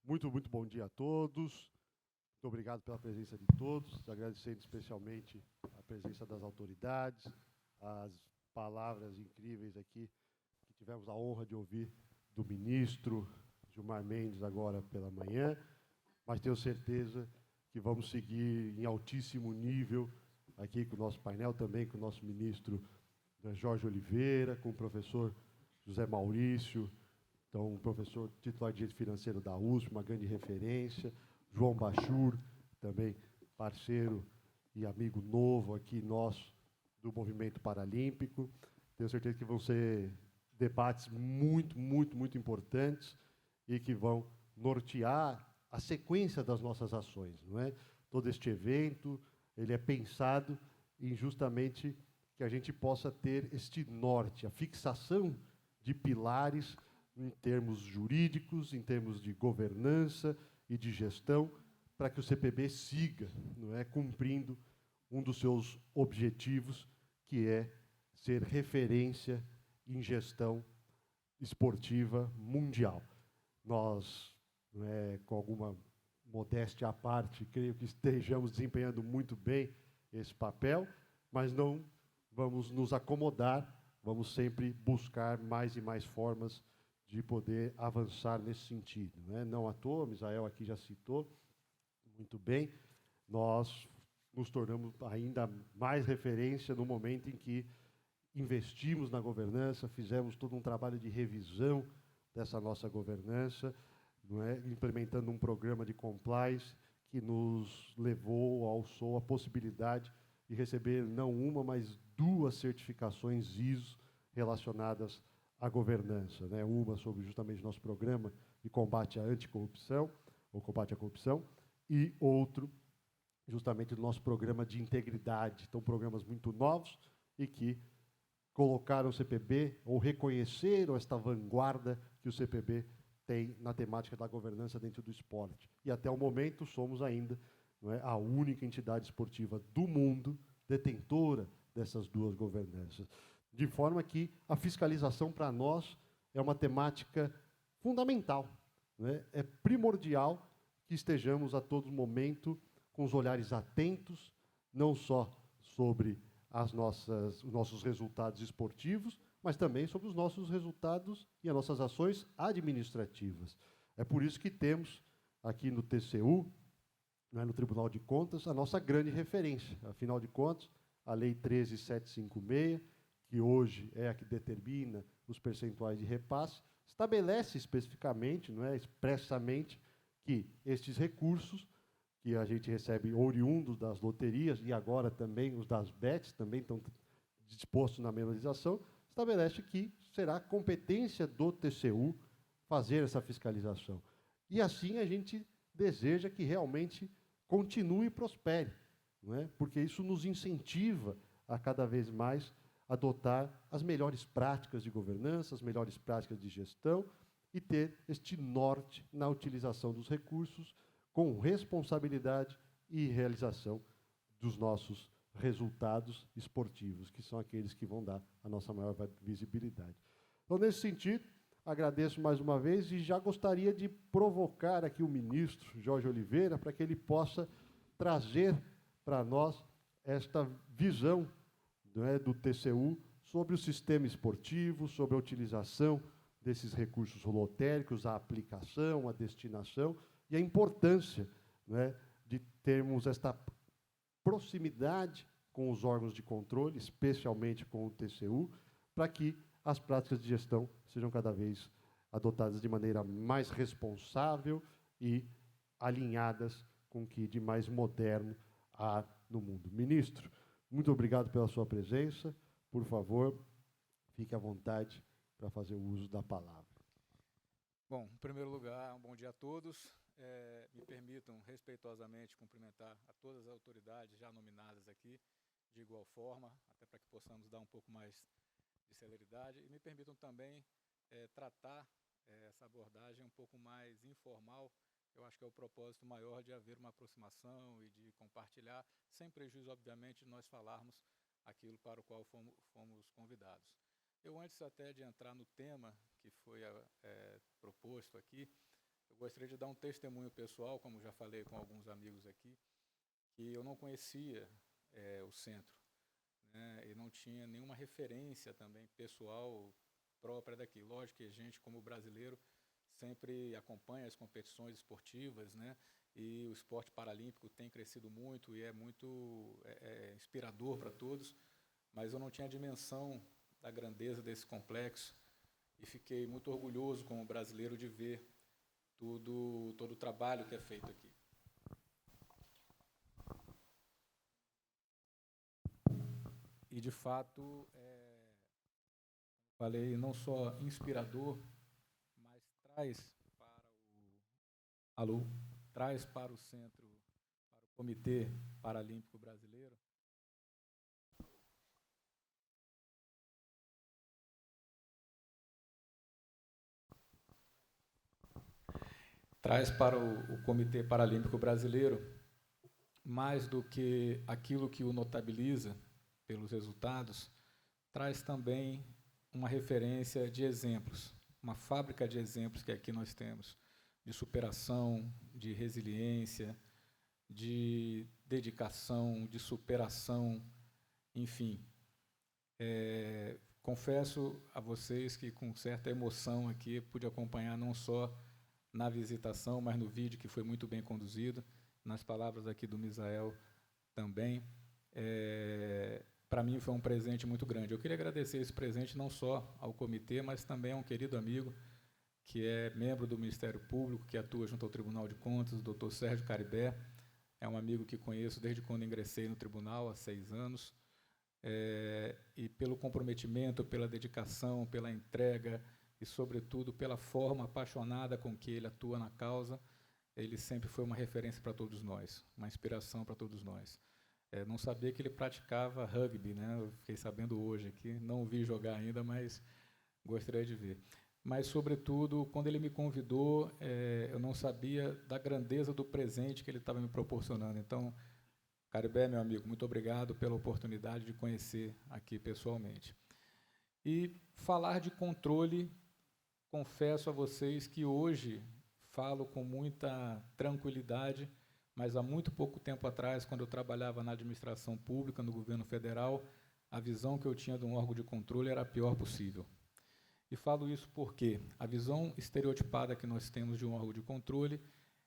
Muito bom dia a todos. Muito obrigado pela presença de todos, agradecendo especialmente a presença das autoridades, as palavras incríveis aqui que tivemos a honra de ouvir do ministro Gilmar Mendes agora pela manhã, mas tenho certeza que vamos seguir em altíssimo nível aqui com o nosso painel, também com o nosso ministro Jorge Oliveira, com o professor José Maurício, então, o professor titular de Direito Financeiro da USP, uma grande referência, João Bachur, também parceiro e amigo novo aqui nosso do movimento paralímpico. Tenho certeza que vão ser debates muito importantes e que vão nortear a sequência das nossas ações, não é? Todo este evento, ele é pensado em justamente que a gente possa ter este norte, a fixação de pilares em termos jurídicos, em termos de governança e de gestão, para que o CPB siga, não é, cumprindo um dos seus objetivos, que é ser referência em gestão esportiva mundial. Nós, não é, com alguma modéstia à parte, creio que estejamos desempenhando muito bem esse papel, mas não vamos nos acomodar, vamos sempre buscar mais e mais formas de poder avançar nesse sentido, né? Não à toa, Misael aqui já citou muito bem, nós nos tornamos ainda mais referência no momento em que investimos na governança, fizemos todo um trabalho de revisão dessa nossa governança, não é? Implementando um programa de compliance que nos levou, alçou a possibilidade de receber não uma, mas 2 certificações ISO relacionadas à governança, né? Uma sobre justamente nosso programa de combate à anticorrupção, ou combate à corrupção, e outro justamente do nosso programa de integridade. Então, programas muito novos e que colocaram o CPB, ou reconheceram esta vanguarda que o CPB tem na temática da governança dentro do esporte. E até o momento somos ainda, não é, a única entidade esportiva do mundo detentora dessas 2 governanças. De forma que a fiscalização, para nós, é uma temática fundamental, né? É primordial que estejamos a todo momento com os olhares atentos, não só sobre os nossos resultados esportivos, mas também sobre os nossos resultados e as nossas ações administrativas. É por isso que temos aqui no TCU, né, no Tribunal de Contas, a nossa grande referência. Afinal de contas, a Lei 13.756, que hoje é a que determina os percentuais de repasse, estabelece especificamente, não é, expressamente, que estes recursos que a gente recebe oriundos das loterias e agora também os das bets, também estão dispostos na mesma legislação, estabelece que será competência do TCU fazer essa fiscalização. E assim a gente deseja que realmente continue e prospere, não é? Porque isso nos incentiva a cada vez mais adotar as melhores práticas de governança, as melhores práticas de gestão e ter este norte na utilização dos recursos com responsabilidade e realização dos nossos resultados esportivos, que são aqueles que vão dar a nossa maior visibilidade. Então, nesse sentido, agradeço mais uma vez e já gostaria de provocar aqui o ministro Jorge Oliveira para que ele possa trazer para nós esta visão, não é, do TCU sobre o sistema esportivo, sobre a utilização desses recursos lotéricos, a aplicação, a destinação e a importância, não é, de termos esta proximidade com os órgãos de controle, especialmente com o TCU, para que as práticas de gestão sejam cada vez adotadas de maneira mais responsável e alinhadas com o que de mais moderno há no mundo. Ministro, muito obrigado pela sua presença. Por favor, fique à vontade para fazer o uso da palavra. Bom, em primeiro lugar, um bom dia a todos. Me permitam respeitosamente cumprimentar a todas as autoridades já nominadas aqui, de igual forma, até para que possamos dar um pouco mais de celeridade. E me permitam também tratar essa abordagem um pouco mais informal. Eu acho que é o propósito maior de haver uma aproximação e de compartilhar, sem prejuízo, obviamente, de nós falarmos aquilo para o qual fomos convidados. Eu, antes até de entrar no tema que foi proposto aqui, eu gostaria de dar um testemunho pessoal, como já falei com alguns amigos aqui, que eu não conhecia o centro, né, e não tinha nenhuma referência também pessoal própria daqui. Lógico que a gente, como brasileiro, sempre acompanha as competições esportivas, né, e o esporte paralímpico tem crescido muito e é muito inspirador para todos, mas eu não tinha a dimensão da grandeza desse complexo e fiquei muito orgulhoso como brasileiro de ver todo o trabalho que é feito aqui. E, de fato, falei, não só inspirador, mas traz para o centro, para o Comitê Paralímpico Brasileiro, Comitê Paralímpico Brasileiro, mais do que aquilo que o notabiliza pelos resultados, traz também uma referência de exemplos, uma fábrica de exemplos que aqui nós temos, de superação, de resiliência, de dedicação, de superação, enfim. Confesso a vocês que, com certa emoção aqui, pude acompanhar não só na visitação, mas no vídeo, que foi muito bem conduzido, nas palavras aqui do Misael também. Para mim foi um presente muito grande. Eu queria agradecer esse presente não só ao comitê, mas também a um querido amigo, que é membro do Ministério Público, que atua junto ao Tribunal de Contas, o doutor Sérgio Caribé. É um amigo que conheço desde quando ingressei no tribunal, há 6 anos, e pelo comprometimento, pela dedicação, pela entrega e, sobretudo, pela forma apaixonada com que ele atua na causa, ele sempre foi uma referência para todos nós, uma inspiração para todos nós. Não sabia que ele praticava rugby, né? Eu fiquei sabendo hoje aqui, não o vi jogar ainda, mas gostaria de ver. Mas, sobretudo, quando ele me convidou, eu não sabia da grandeza do presente que ele estava me proporcionando. Então, Caribé, meu amigo, muito obrigado pela oportunidade de conhecer aqui pessoalmente. E falar de controle, confesso a vocês que hoje falo com muita tranquilidade, mas há muito pouco tempo atrás, quando eu trabalhava na administração pública, no governo federal, a visão que eu tinha de um órgão de controle era a pior possível. E falo isso porque a visão estereotipada que nós temos de um órgão de controle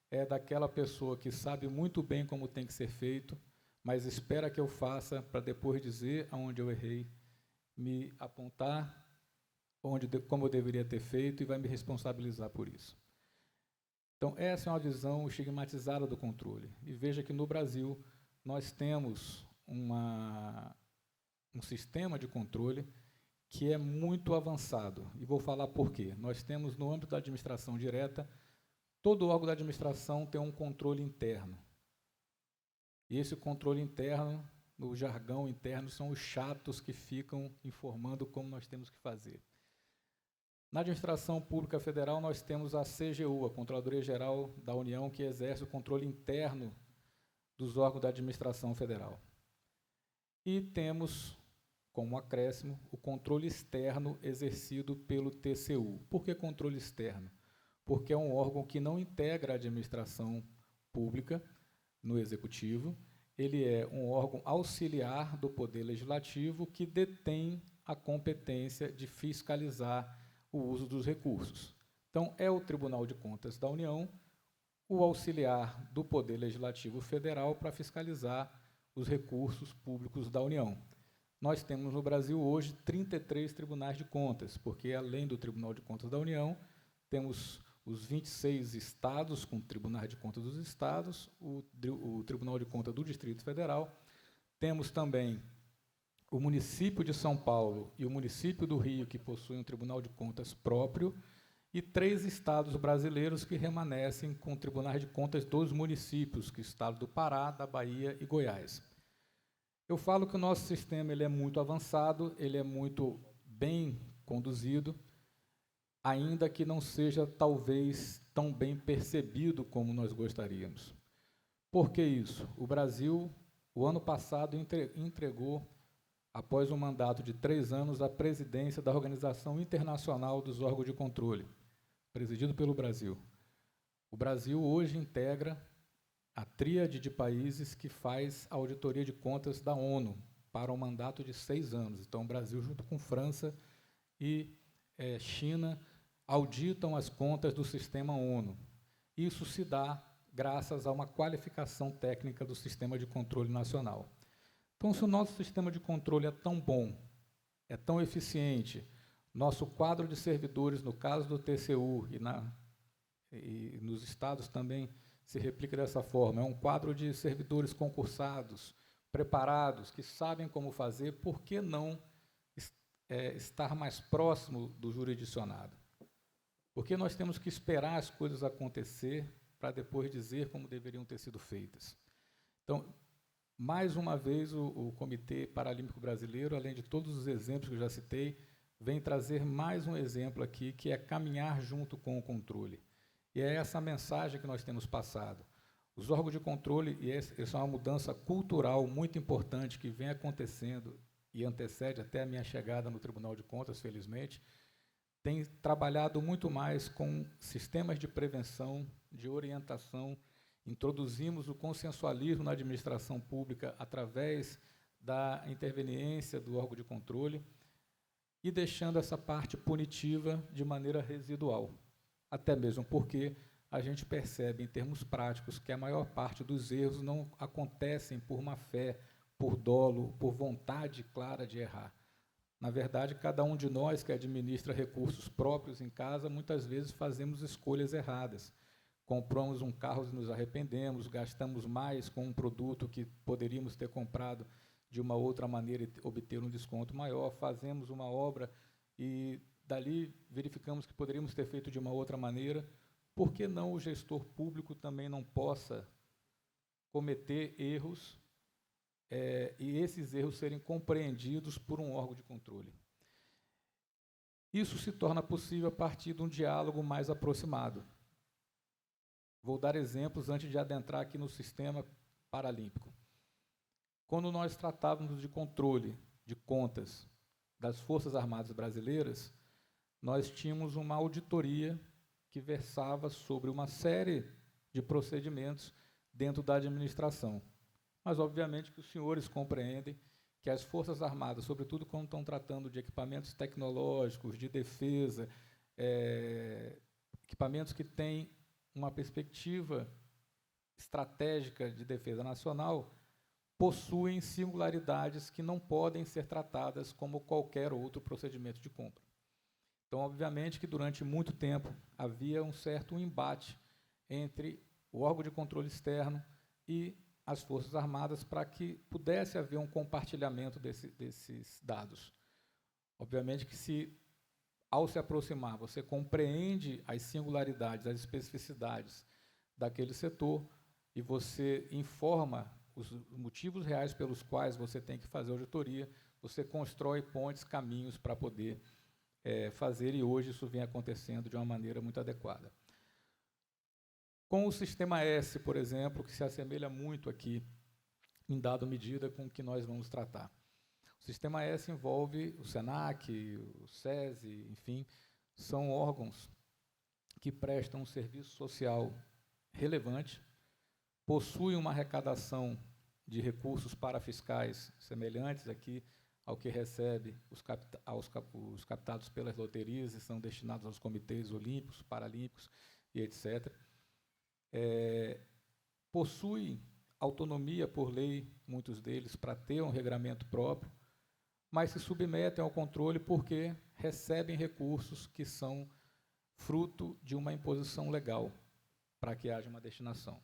é daquela pessoa que sabe muito bem como tem que ser feito, mas espera que eu faça para depois dizer aonde eu errei, me apontar como eu deveria ter feito e vai me responsabilizar por isso. Então, essa é uma visão estigmatizada do controle. E veja que no Brasil nós temos um sistema de controle que é muito avançado. E vou falar por quê. Nós temos, no âmbito da administração direta, todo órgão da administração tem um controle interno. E esse controle interno, no jargão interno, são os chatos que ficam informando como nós temos que fazer. Na administração pública federal, nós temos a CGU, a Controladoria Geral da União, que exerce o controle interno dos órgãos da administração federal. E temos, como acréscimo, o controle externo exercido pelo TCU. Por que controle externo? Porque é um órgão que não integra a administração pública no executivo, ele é um órgão auxiliar do Poder Legislativo que detém a competência de fiscalizar o uso dos recursos. Então, é o Tribunal de Contas da União, o auxiliar do Poder Legislativo Federal para fiscalizar os recursos públicos da União. Nós temos no Brasil hoje 33 tribunais de contas, porque, além do Tribunal de Contas da União, temos os 26 estados, com tribunais de contas dos estados, o Tribunal de Contas do Distrito Federal, temos também o município de São Paulo e o município do Rio, que possuem um Tribunal de Contas próprio, e 3 estados brasileiros que remanescem com tribunais de contas dos municípios, que é o estado do Pará, da Bahia e Goiás. Eu falo que o nosso sistema ele é muito avançado, ele é muito bem conduzido, ainda que não seja, talvez, tão bem percebido como nós gostaríamos. Por que isso? O Brasil, o ano passado, entregou, após um mandato de 3 anos, a presidência da Organização Internacional dos Órgãos de Controle, presidido pelo Brasil. O Brasil hoje integra a tríade de países que faz a auditoria de contas da ONU para um mandato de 6 anos. Então, o Brasil, junto com França e China, auditam as contas do sistema ONU. Isso se dá graças a uma qualificação técnica do sistema de controle nacional. Então, se o nosso sistema de controle é tão bom, é tão eficiente, nosso quadro de servidores, no caso do TCU e nos estados também se replica dessa forma, é um quadro de servidores concursados, preparados, que sabem como fazer, por que não estar mais próximo do jurisdicionado? Porque nós temos que esperar as coisas acontecer para depois dizer como deveriam ter sido feitas. Então, mais uma vez, o Comitê Paralímpico Brasileiro, além de todos os exemplos que eu já citei, vem trazer mais um exemplo aqui, que é caminhar junto com o controle. E é essa mensagem que nós temos passado. Os órgãos de controle, e essa é uma mudança cultural muito importante que vem acontecendo e antecede até a minha chegada no Tribunal de Contas, felizmente, tem trabalhado muito mais com sistemas de prevenção, de orientação. Introduzimos o consensualismo na administração pública através da interveniência do órgão de controle e deixando essa parte punitiva de maneira residual. Até mesmo porque a gente percebe, em termos práticos, que a maior parte dos erros não acontecem por má fé, por dolo, por vontade clara de errar. Na verdade, cada um de nós que administra recursos próprios em casa, muitas vezes fazemos escolhas erradas. Compramos um carro e nos arrependemos, gastamos mais com um produto que poderíamos ter comprado de uma outra maneira e obter um desconto maior, fazemos uma obra e dali verificamos que poderíamos ter feito de uma outra maneira. Por que não o gestor público também não possa cometer erros e esses erros serem compreendidos por um órgão de controle? Isso se torna possível a partir de um diálogo mais aproximado. Vou dar exemplos antes de adentrar aqui no sistema paralímpico. Quando nós tratávamos de controle de contas das Forças Armadas Brasileiras, nós tínhamos uma auditoria que versava sobre uma série de procedimentos dentro da administração. Mas, obviamente, que os senhores compreendem que as Forças Armadas, sobretudo quando estão tratando de equipamentos tecnológicos, de defesa, equipamentos que têm uma perspectiva estratégica de defesa nacional, possuem singularidades que não podem ser tratadas como qualquer outro procedimento de compra. Então, obviamente que durante muito tempo havia um certo embate entre o órgão de controle externo e as Forças Armadas para que pudesse haver um compartilhamento desses dados. Obviamente que ao se aproximar, você compreende as singularidades, as especificidades daquele setor e você informa os motivos reais pelos quais você tem que fazer auditoria, você constrói pontes, caminhos para poder fazer, e hoje isso vem acontecendo de uma maneira muito adequada. Com o sistema S, por exemplo, que se assemelha muito aqui, em dada medida, com o que nós vamos tratar. O sistema S envolve o SENAC, o SESI, enfim, são órgãos que prestam um serviço social relevante, possuem uma arrecadação de recursos parafiscais semelhantes aqui ao que recebe os captados pelas loterias e são destinados aos comitês olímpicos, paralímpicos e etc. Possuem autonomia por lei, muitos deles, para ter um regramento próprio, mas se submetem ao controle porque recebem recursos que são fruto de uma imposição legal para que haja uma destinação.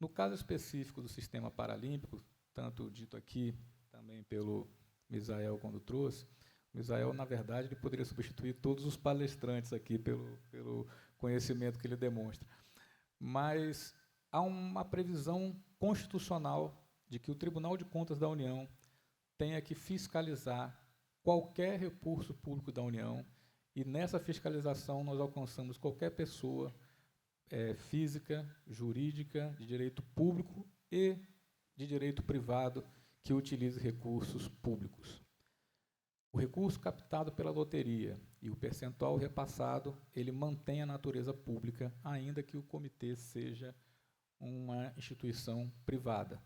No caso específico do sistema paralímpico, tanto dito aqui também pelo Misael quando trouxe, o Misael, na verdade, ele poderia substituir todos os palestrantes aqui pelo conhecimento que ele demonstra. Mas há uma previsão constitucional de que o Tribunal de Contas da União tenha que fiscalizar qualquer recurso público da União, e nessa fiscalização nós alcançamos qualquer pessoa física, jurídica, de direito público e de direito privado que utilize recursos públicos. O recurso captado pela loteria e o percentual repassado, ele mantém a natureza pública, ainda que o comitê seja uma instituição privada.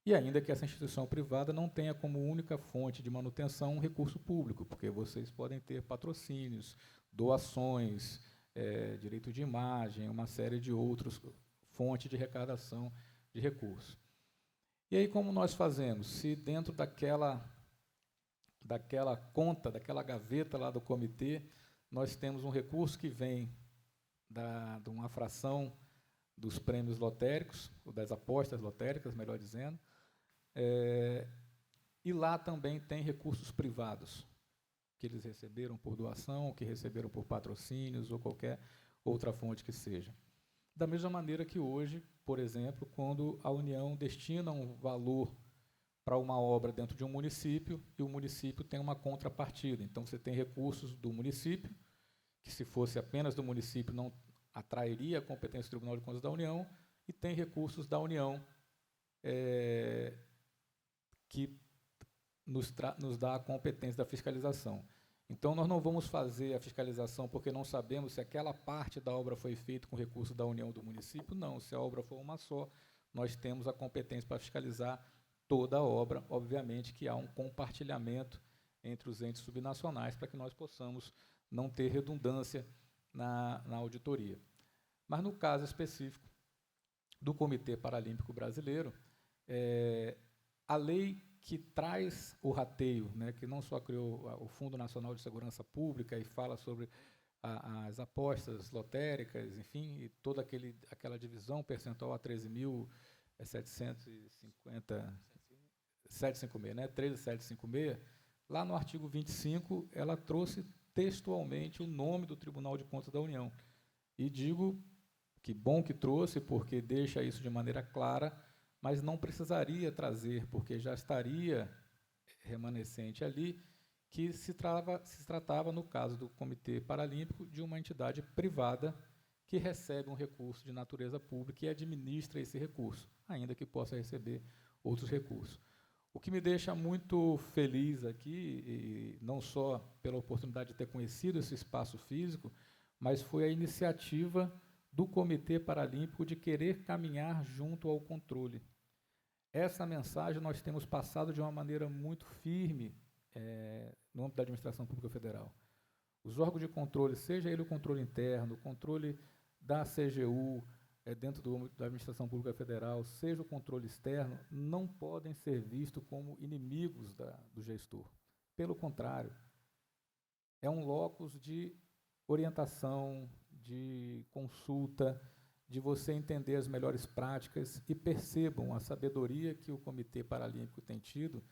E ainda que essa instituição privada não tenha como única fonte de manutenção um recurso público, porque vocês podem ter patrocínios, doações, direito de imagem, uma série de outras fontes de arrecadação de recursos. E aí, como nós fazemos? Se dentro daquela conta, daquela gaveta lá do comitê, nós temos um recurso que vem de uma fração dos prêmios lotéricos, ou das apostas lotéricas, melhor dizendo, e lá também tem recursos privados, que eles receberam por doação, que receberam por patrocínios, ou qualquer outra fonte que seja. Da mesma maneira que hoje, por exemplo, quando a União destina um valor para uma obra dentro de um município, e o município tem uma contrapartida. Então, você tem recursos do município, que se fosse apenas do município não atrairia a competência do Tribunal de Contas da União, e tem recursos da União que nos dá a competência da fiscalização. Então, nós não vamos fazer a fiscalização porque não sabemos se aquela parte da obra foi feita com recurso da União ou do município. Não, se a obra for uma só, nós temos a competência para fiscalizar toda a obra. Obviamente que há um compartilhamento entre os entes subnacionais para que nós possamos não ter redundância na auditoria. Mas, no caso específico do Comitê Paralímpico Brasileiro, a lei que traz o rateio, né, que não só criou o Fundo Nacional de Segurança Pública e fala sobre as apostas lotéricas, enfim, e toda aquela divisão percentual a 13.756, né, 13.756, lá no artigo 25, ela trouxe textualmente o nome do Tribunal de Contas da União. E digo que bom que trouxe, porque deixa isso de maneira clara, mas não precisaria trazer, porque já estaria remanescente ali, que se tratava, no caso do Comitê Paralímpico, de uma entidade privada que recebe um recurso de natureza pública e administra esse recurso, ainda que possa receber outros recursos. O que me deixa muito feliz aqui, e não só pela oportunidade de ter conhecido esse espaço físico, mas foi a iniciativa do Comitê Paralímpico de querer caminhar junto ao controle. Essa mensagem nós temos passado de uma maneira muito firme no âmbito da Administração Pública Federal. Os órgãos de controle, seja ele o controle interno, o controle da CGU, dentro da Administração Pública Federal, seja o controle externo, não podem ser vistos como inimigos do gestor. Pelo contrário, é um locus de orientação, de consulta, de você entender as melhores práticas e percebam a sabedoria que o Comitê Paralímpico tem tido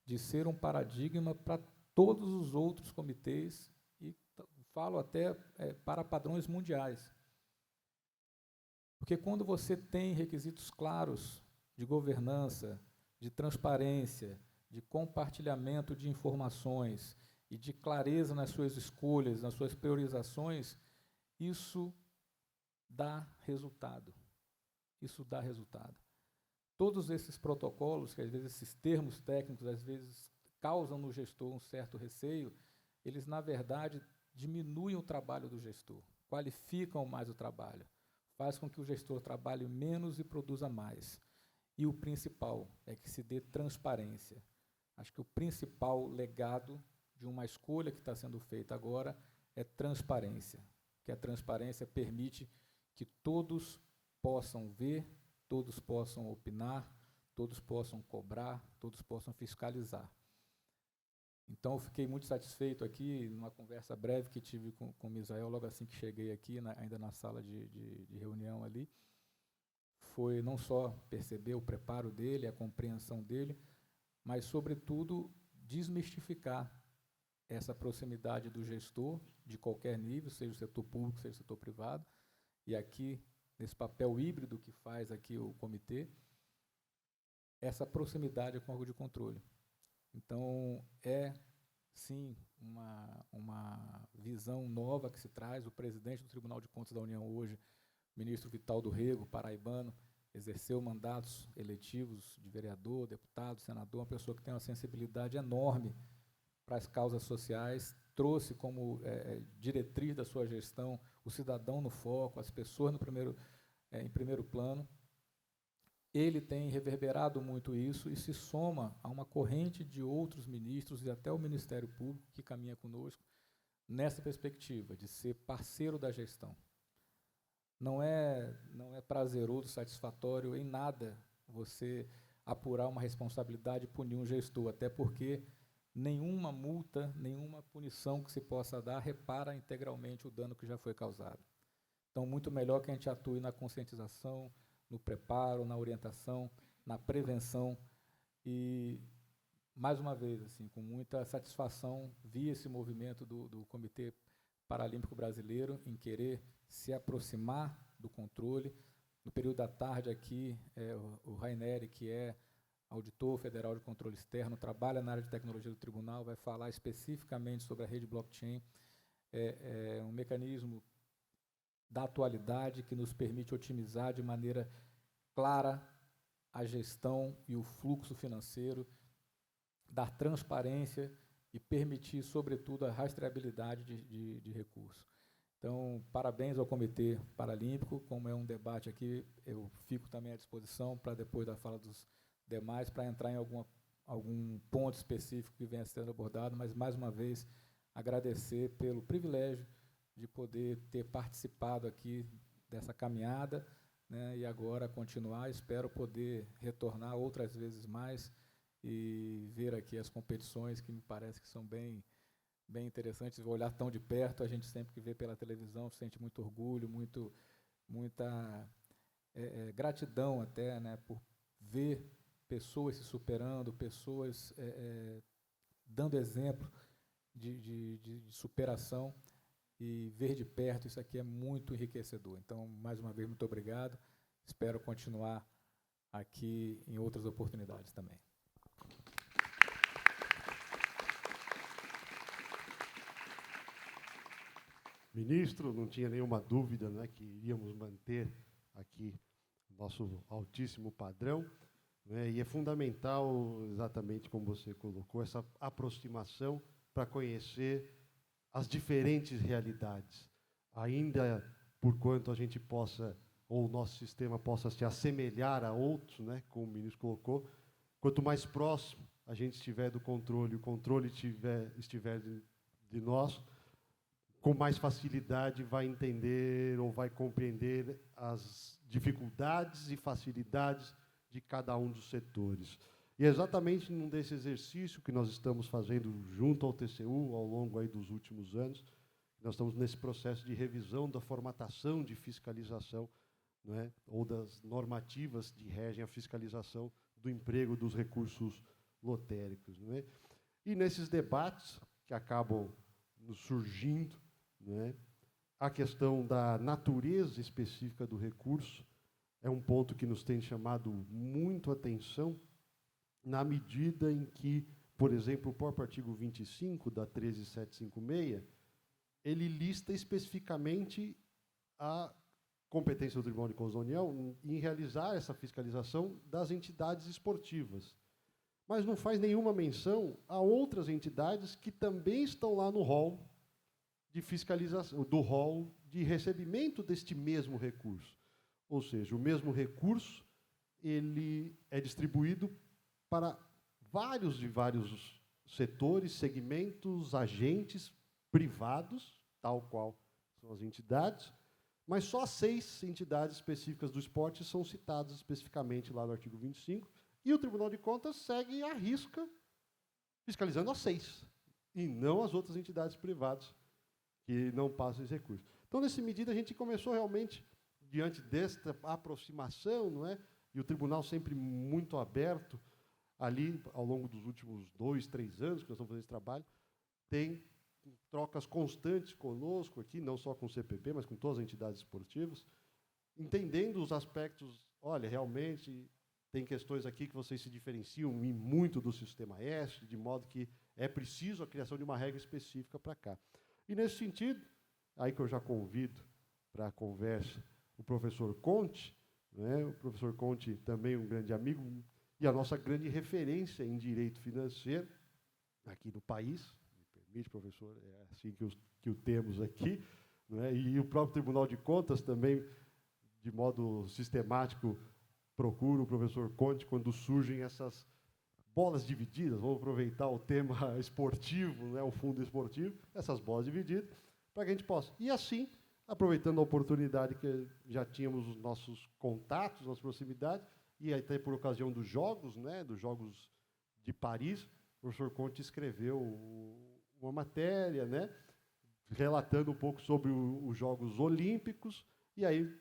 de ser um paradigma para todos os outros comitês e falo até para padrões mundiais. Porque quando você tem requisitos claros de governança, de transparência, de compartilhamento de informações e de clareza nas suas escolhas, nas suas priorizações, isso dá resultado. Isso dá resultado. Todos esses protocolos, que às vezes esses termos técnicos, às vezes causam no gestor um certo receio, eles, na verdade, diminuem o trabalho do gestor, qualificam mais o trabalho, faz com que o gestor trabalhe menos e produza mais. E o principal é que se dê transparência. Acho que o principal legado de uma escolha que está sendo feita agora é transparência, que a transparência permite que todos possam ver, todos possam opinar, todos possam cobrar, todos possam fiscalizar. Então, eu fiquei muito satisfeito aqui, numa conversa breve que tive com o Misael, logo assim que cheguei aqui, ainda na sala de reunião ali, foi não só perceber o preparo dele, a compreensão dele, mas, sobretudo, desmistificar essa proximidade do gestor, de qualquer nível, seja o setor público, seja o setor privado, e aqui, nesse papel híbrido que faz aqui o comitê, essa proximidade com o órgão de controle. Então, sim, uma visão nova que se traz. O presidente do Tribunal de Contas da União hoje, ministro Vital do Rego, paraibano, exerceu mandatos eletivos de vereador, deputado, senador, uma pessoa que tem uma sensibilidade enorme para as causas sociais, trouxe como diretriz da sua gestão o cidadão no foco, as pessoas em primeiro plano. Ele tem reverberado muito isso e se soma a uma corrente de outros ministros e até o Ministério Público que caminha conosco nessa perspectiva de ser parceiro da gestão. Não é prazeroso, satisfatório em nada você apurar uma responsabilidade e punir um gestor, até porque nenhuma multa, nenhuma punição que se possa dar repara integralmente o dano que já foi causado. Então, muito melhor que a gente atue na conscientização, no preparo, na orientação, na prevenção e, mais uma vez, assim, com muita satisfação, vi esse movimento do Comitê Paralímpico Brasileiro em querer se aproximar do controle. No período da tarde aqui, o Raineri, que é auditor federal de controle externo, trabalha na área de tecnologia do tribunal, vai falar especificamente sobre a rede blockchain. É um mecanismo da atualidade que nos permite otimizar de maneira clara a gestão e o fluxo financeiro, dar transparência e permitir, sobretudo, a rastreabilidade de recursos. Então, parabéns ao Comitê Paralímpico. Como é um debate aqui, eu fico também à disposição para, depois da fala dos demais, para entrar em algum ponto específico que venha sendo abordado, mas, mais uma vez, agradecer pelo privilégio de poder ter participado aqui dessa caminhada, né, e agora continuar. Espero poder retornar outras vezes mais e ver aqui as competições, que me parece que são bem interessantes. Olhar tão de perto, a gente sempre que vê pela televisão sente muito orgulho, muita gratidão até, né, por ver pessoas se superando, pessoas dando exemplo de superação, e ver de perto isso aqui é muito enriquecedor. Então, mais uma vez, muito obrigado. Espero continuar aqui em outras oportunidades também. Ministro, não tinha nenhuma dúvida, né, que iríamos manter aqui nosso altíssimo padrão, né, e é fundamental, exatamente como você colocou, essa aproximação para conhecer as diferentes realidades. Ainda por quanto a gente possa, ou o nosso sistema possa se assemelhar a outros, né, como o ministro colocou, quanto mais próximo a gente estiver do controle, o controle estiver de nós, com mais facilidade vai entender ou vai compreender as dificuldades e facilidades de cada um dos setores. E é exatamente num desse exercício que nós estamos fazendo junto ao TCU, ao longo aí dos últimos anos, nós estamos nesse processo de revisão da formatação de fiscalização, né, ou das normativas que regem a fiscalização do emprego dos recursos lotéricos. Né? E nesses debates que acabam surgindo, né, a questão da natureza específica do recurso é um ponto que nos tem chamado muito a atenção, na medida em que, por exemplo, o próprio artigo 25 da 13756, ele lista especificamente a competência do Tribunal de Contas da União em realizar essa fiscalização das entidades esportivas. Mas não faz nenhuma menção a outras entidades que também estão lá no rol de fiscalização, do rol de recebimento deste mesmo recurso. Ou seja, o mesmo recurso ele é distribuído para vários setores, segmentos, agentes privados, tal qual são as entidades, mas só 6 entidades específicas do esporte são citadas especificamente lá no artigo 25, e o Tribunal de Contas segue à risca fiscalizando as 6, e não as outras entidades privadas que não passam esse recurso. Então, nessa medida, a gente começou realmente, diante desta aproximação, não é? E o tribunal sempre muito aberto, ali, ao longo dos últimos 2, 3 anos que nós estamos fazendo esse trabalho, tem trocas constantes conosco aqui, não só com o CPP, mas com todas as entidades esportivas, entendendo os aspectos, olha, realmente tem questões aqui que vocês se diferenciam e muito do sistema S, de modo que é preciso a criação de uma regra específica para cá. E, nesse sentido, aí que eu já convido para a conversa o professor Conte, né? O professor Conte também um grande amigo e a nossa grande referência em direito financeiro aqui no país, permite, professor, é assim que o temos aqui, né? E o próprio Tribunal de Contas também, de modo sistemático, procura o professor Conte quando surgem essas bolas divididas, vamos aproveitar o tema esportivo, né, o fundo esportivo, essas bolas divididas, para que a gente possa. E assim, aproveitando a oportunidade que já tínhamos os nossos contatos, nossas proximidades, e até por ocasião dos Jogos, né, dos Jogos de Paris, o professor Conte escreveu uma matéria, né, relatando um pouco sobre os Jogos Olímpicos, e aí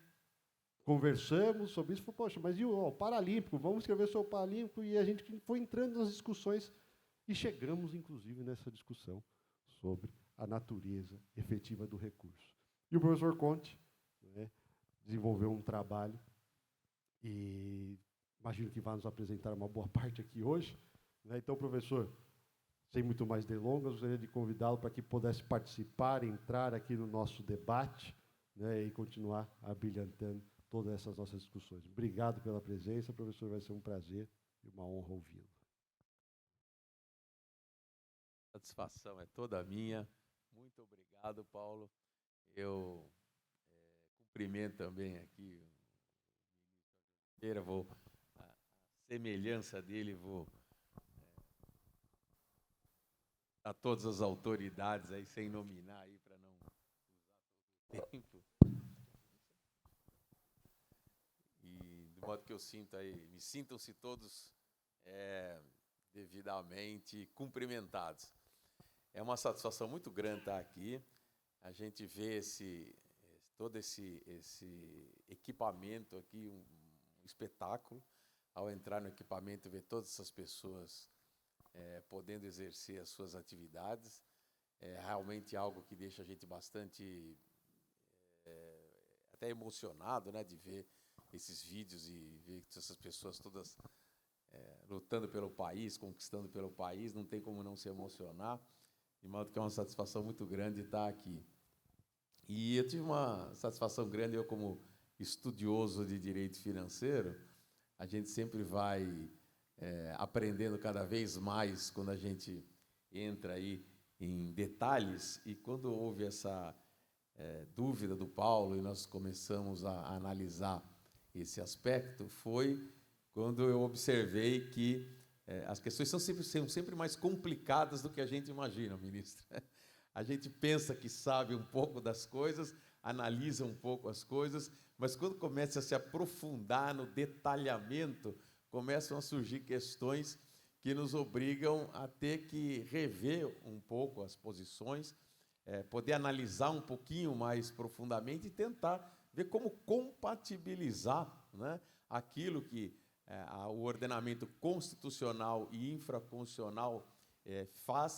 conversamos sobre isso, falou, poxa, mas e o Paralímpico? Vamos escrever sobre o Paralímpico, e a gente foi entrando nas discussões, e chegamos, inclusive, nessa discussão sobre a natureza efetiva do recurso. E o professor Conte, né, desenvolveu um trabalho, e imagino que vai nos apresentar uma boa parte aqui hoje, né? Então, professor, sem muito mais delongas, gostaria de convidá-lo para que pudesse participar, entrar aqui no nosso debate, né, e continuar abrilhantando todas essas nossas discussões. Obrigado pela presença, professor, vai ser um prazer e uma honra ouvi-lo. A satisfação é toda minha. Muito obrigado, Paulo. Eu cumprimento também aqui o ministro, a semelhança dele, vou a todas as autoridades aí, sem nominar aí, para não usar todo o tempo. E do modo que eu sinto aí, me sintam-se todos devidamente cumprimentados. É uma satisfação muito grande estar aqui. A gente vê todo esse equipamento aqui, um espetáculo. Ao entrar no equipamento, ver todas essas pessoas podendo exercer as suas atividades. É realmente algo que deixa a gente bastante até emocionado, né, de ver esses vídeos e ver essas pessoas todas lutando pelo país, conquistando pelo país. Não tem como não se emocionar, de modo que é uma satisfação muito grande estar aqui. E eu tive uma satisfação grande, eu como estudioso de direito financeiro, a gente sempre vai aprendendo cada vez mais quando a gente entra aí em detalhes, e quando houve essa dúvida do Paulo e nós começamos a analisar esse aspecto, foi quando eu observei que as questões são sempre mais complicadas do que a gente imagina, ministro. A gente pensa que sabe um pouco das coisas, analisa um pouco as coisas, mas quando começa a se aprofundar no detalhamento, começam a surgir questões que nos obrigam a ter que rever um pouco as posições, poder analisar um pouquinho mais profundamente e tentar ver como compatibilizar, né, aquilo que o ordenamento constitucional e infraconstitucional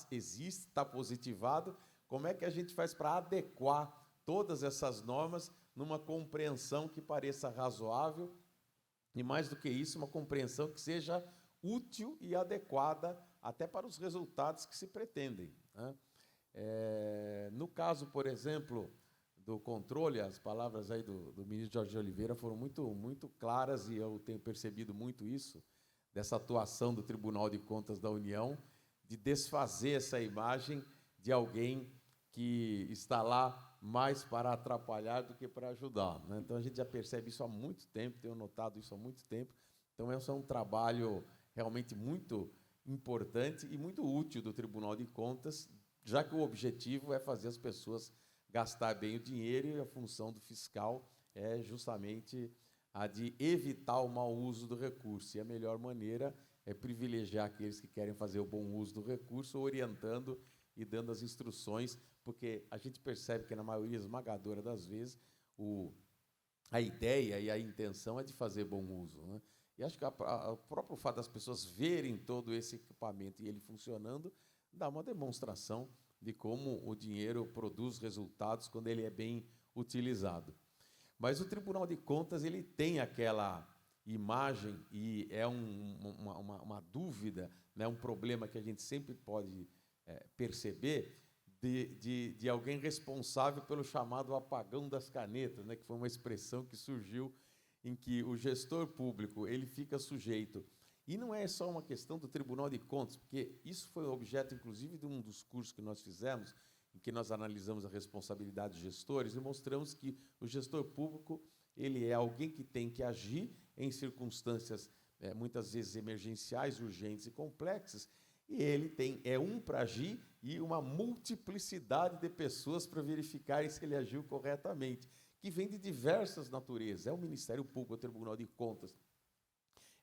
existe, está positivado. Como é que a gente faz para adequar todas essas normas numa compreensão que pareça razoável e, mais do que isso, uma compreensão que seja útil e adequada até para os resultados que se pretendem, né? No caso, por exemplo, do controle, as palavras aí do ministro Jorge Oliveira foram muito claras, e eu tenho percebido muito isso, dessa atuação do Tribunal de Contas da União, de desfazer essa imagem de alguém que está lá mais para atrapalhar do que para ajudar, né? Então, a gente já percebe isso há muito tempo, tenho notado isso há muito tempo. Então, esse é um trabalho realmente muito importante e muito útil do Tribunal de Contas, já que o objetivo é fazer as pessoas gastar bem o dinheiro, e a função do fiscal é justamente a de evitar o mau uso do recurso. E a melhor maneira é privilegiar aqueles que querem fazer o bom uso do recurso, orientando e dando as instruções, porque a gente percebe que, na maioria esmagadora das vezes, a ideia e a intenção é de fazer bom uso, né? E acho que o próprio fato das pessoas verem todo esse equipamento e ele funcionando dá uma demonstração de como o dinheiro produz resultados quando ele é bem utilizado. Mas o Tribunal de Contas, ele tem aquela imagem, e é uma dúvida, né, um problema que a gente sempre pode perceber, de alguém responsável pelo chamado apagão das canetas, né, que foi uma expressão que surgiu em que o gestor público ele fica sujeito E não é só uma questão do Tribunal de Contas, porque isso foi objeto, inclusive, de um dos cursos que nós fizemos, em que nós analisamos a responsabilidade dos gestores e mostramos que o gestor público ele é alguém que tem que agir em circunstâncias muitas vezes emergenciais, urgentes e complexas, e ele é um para agir e uma multiplicidade de pessoas para verificarem se ele agiu corretamente, que vem de diversas naturezas. É o Ministério Público, é o Tribunal de Contas,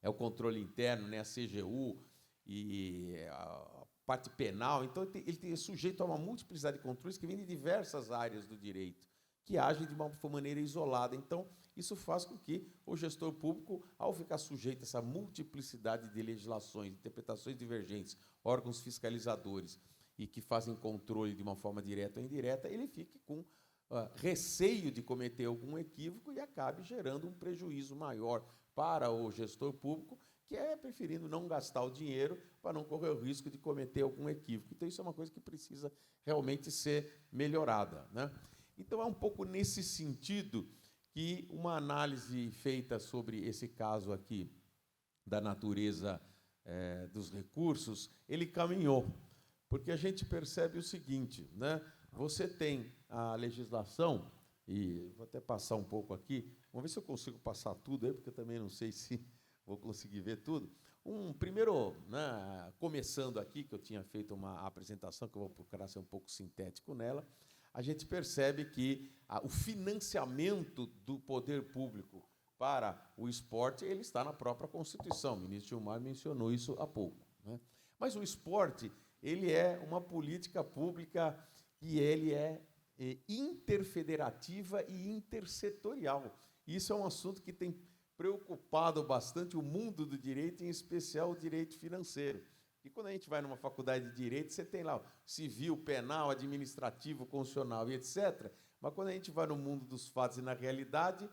é o controle interno, né, a CGU e a parte penal. Então, ele é sujeito a uma multiplicidade de controles que vem de diversas áreas do direito, que agem de uma maneira isolada. Então, isso faz com que o gestor público, ao ficar sujeito a essa multiplicidade de legislações, interpretações divergentes, órgãos fiscalizadores e que fazem controle de uma forma direta ou indireta, ele fique com receio de cometer algum equívoco e acabe gerando um prejuízo maior para o gestor público, que é preferindo não gastar o dinheiro para não correr o risco de cometer algum equívoco. Então, isso é uma coisa que precisa realmente ser melhorada, né? Então, é um pouco nesse sentido que uma análise feita sobre esse caso aqui, da natureza dos recursos, ele caminhou, porque a gente percebe o seguinte, né? Você tem a legislação, e vou até passar um pouco aqui, vamos ver se eu consigo passar tudo aí, porque eu também não sei se vou conseguir ver tudo. Primeiro, né, começando aqui, que eu tinha feito uma apresentação, que eu vou procurar ser um pouco sintético nela, a gente percebe que o financiamento do poder público para o esporte ele está na própria Constituição. O ministro Gilmar mencionou isso há pouco, né? Mas o esporte ele é uma política pública que ele é interfederativa e intersetorial. Isso é um assunto que tem preocupado bastante o mundo do direito, em especial o direito financeiro. E quando a gente vai numa faculdade de direito, você tem lá civil, penal, administrativo, constitucional e etc. Mas quando a gente vai no mundo dos fatos e na realidade,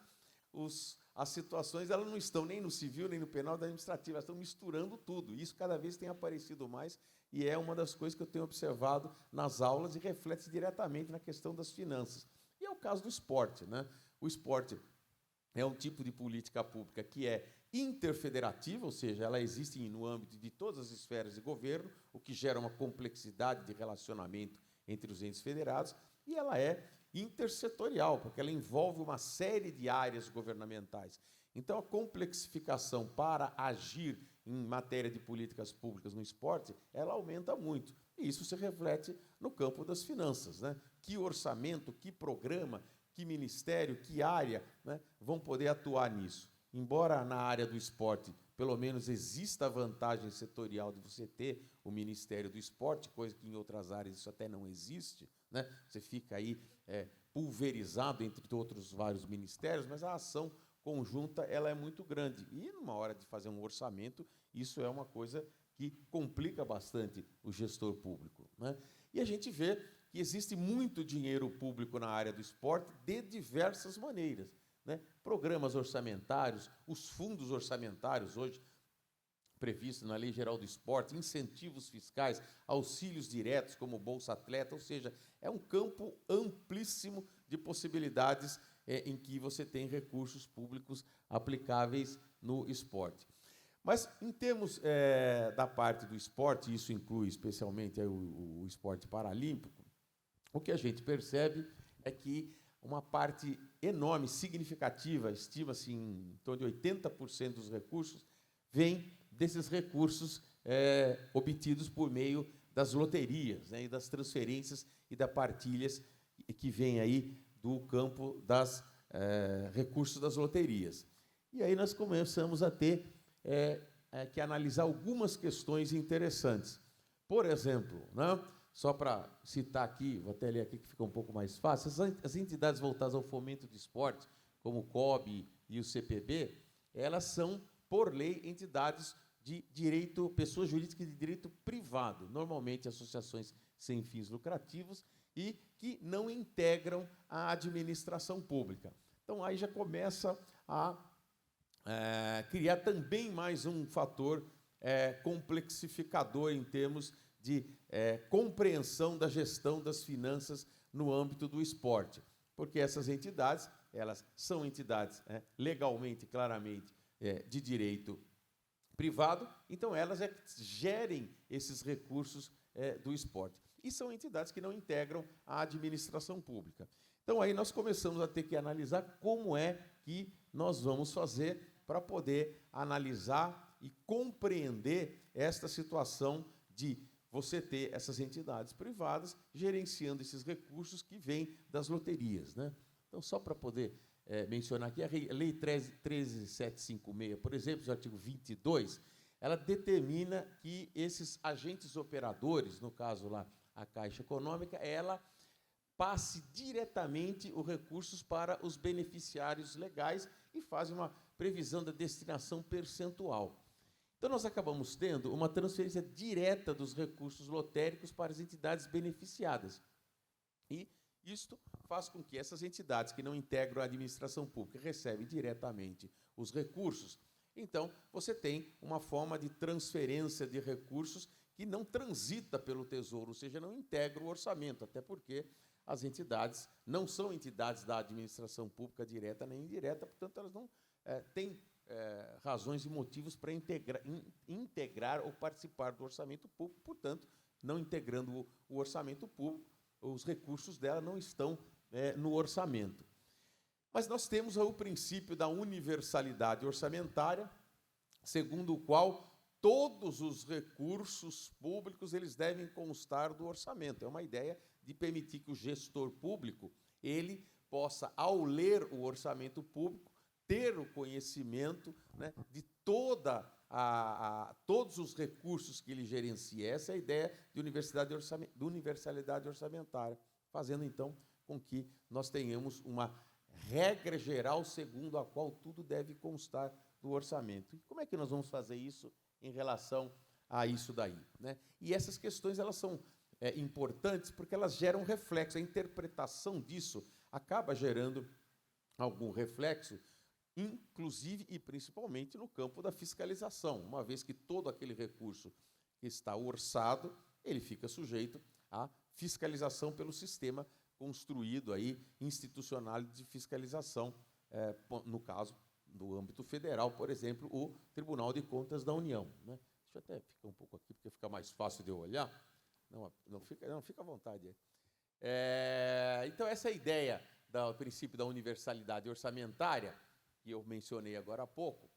as situações elas não estão nem no civil, nem no penal, nem no administrativo, elas estão misturando tudo. Isso cada vez tem aparecido mais e é uma das coisas que eu tenho observado nas aulas e reflete diretamente na questão das finanças. E é o caso do esporte, né? O esporte é um tipo de política pública que é interfederativa, ou seja, ela existe no âmbito de todas as esferas de governo, o que gera uma complexidade de relacionamento entre os entes federados, e ela é intersetorial, porque ela envolve uma série de áreas governamentais. Então, a complexificação para agir em matéria de políticas públicas no esporte, ela aumenta muito. E isso se reflete no campo das finanças, né? Que orçamento, que programa, que ministério, que área, né, vão poder atuar nisso. Embora na área do esporte, pelo menos, exista a vantagem setorial de você ter o Ministério do Esporte, coisa que em outras áreas isso até não existe, né? Você fica aí pulverizado entre outros vários ministérios, mas a ação conjunta ela é muito grande. E, numa hora de fazer um orçamento, isso é uma coisa que complica bastante o gestor público, né? E a gente vê que existe muito dinheiro público na área do esporte de diversas maneiras, né? Programas orçamentários, os fundos orçamentários hoje previstos na Lei Geral do Esporte, incentivos fiscais, auxílios diretos como Bolsa Atleta, ou seja, é um campo amplíssimo de possibilidades em que você tem recursos públicos aplicáveis no esporte. Mas, em termos da parte do esporte, isso inclui especialmente o esporte paralímpico, o que a gente percebe é que uma parte enorme, significativa, estima-se em torno de 80% dos recursos, vem desses recursos obtidos por meio das loterias, né, e das transferências e das partilhas que vêm aí do campo dos recursos das loterias. E aí nós começamos a ter que analisar algumas questões interessantes. Por exemplo, né, só para citar aqui, vou até ler aqui que fica um pouco mais fácil, as entidades voltadas ao fomento do esporte, como o COB e o CPB, elas são, por lei, entidades de direito, pessoas jurídicas de direito privado, normalmente associações sem fins lucrativos e que não integram a administração pública. Então, aí já começa a criar também mais um fator complexificador em termos de compreensão da gestão das finanças no âmbito do esporte, porque essas entidades, elas são entidades legalmente, claramente, de direito privado, então elas é que gerem esses recursos do esporte. E são entidades que não integram a administração pública. Então, aí nós começamos a ter que analisar como é que nós vamos fazer para poder analisar e compreender esta situação de você ter essas entidades privadas gerenciando esses recursos que vêm das loterias, né? Então, só para poder mencionar aqui, a Lei 13756, por exemplo, o artigo 22, ela determina que esses agentes operadores, no caso lá a Caixa Econômica, ela passe diretamente os recursos para os beneficiários legais e faz uma previsão da destinação percentual. Então, nós acabamos tendo uma transferência direta dos recursos lotéricos para as entidades beneficiadas. E isto faz com que essas entidades que não integram a administração pública recebem diretamente os recursos. Então, você tem uma forma de transferência de recursos que não transita pelo Tesouro, ou seja, não integra o orçamento, até porque as entidades não são entidades da administração pública direta nem indireta, portanto, elas não têm razões e motivos para integrar ou participar do orçamento público, portanto, não integrando o orçamento público, os recursos dela não estão no orçamento. Mas nós temos o princípio da universalidade orçamentária, segundo o qual todos os recursos públicos eles devem constar do orçamento. É uma ideia de permitir que o gestor público ele possa, ao ler o orçamento público, ter o conhecimento, né, de todos os recursos que ele gerencia. Essa é a ideia de universalidade orçamentária, fazendo, então, com que nós tenhamos uma regra geral segundo a qual tudo deve constar do orçamento. E como é que nós vamos fazer isso em relação a isso daí, né? E essas questões elas são importantes porque elas geram reflexo. A interpretação disso acaba gerando algum reflexo, inclusive e principalmente no campo da fiscalização, uma vez que todo aquele recurso que está orçado, ele fica sujeito à fiscalização pelo sistema construído aí, institucional de fiscalização, no caso do âmbito federal, por exemplo, o Tribunal de Contas da União, né? Deixa eu até ficar um pouco aqui, porque fica mais fácil de eu olhar. Não, fica à vontade. Então, essa ideia do princípio da universalidade orçamentária, que eu mencionei agora há pouco,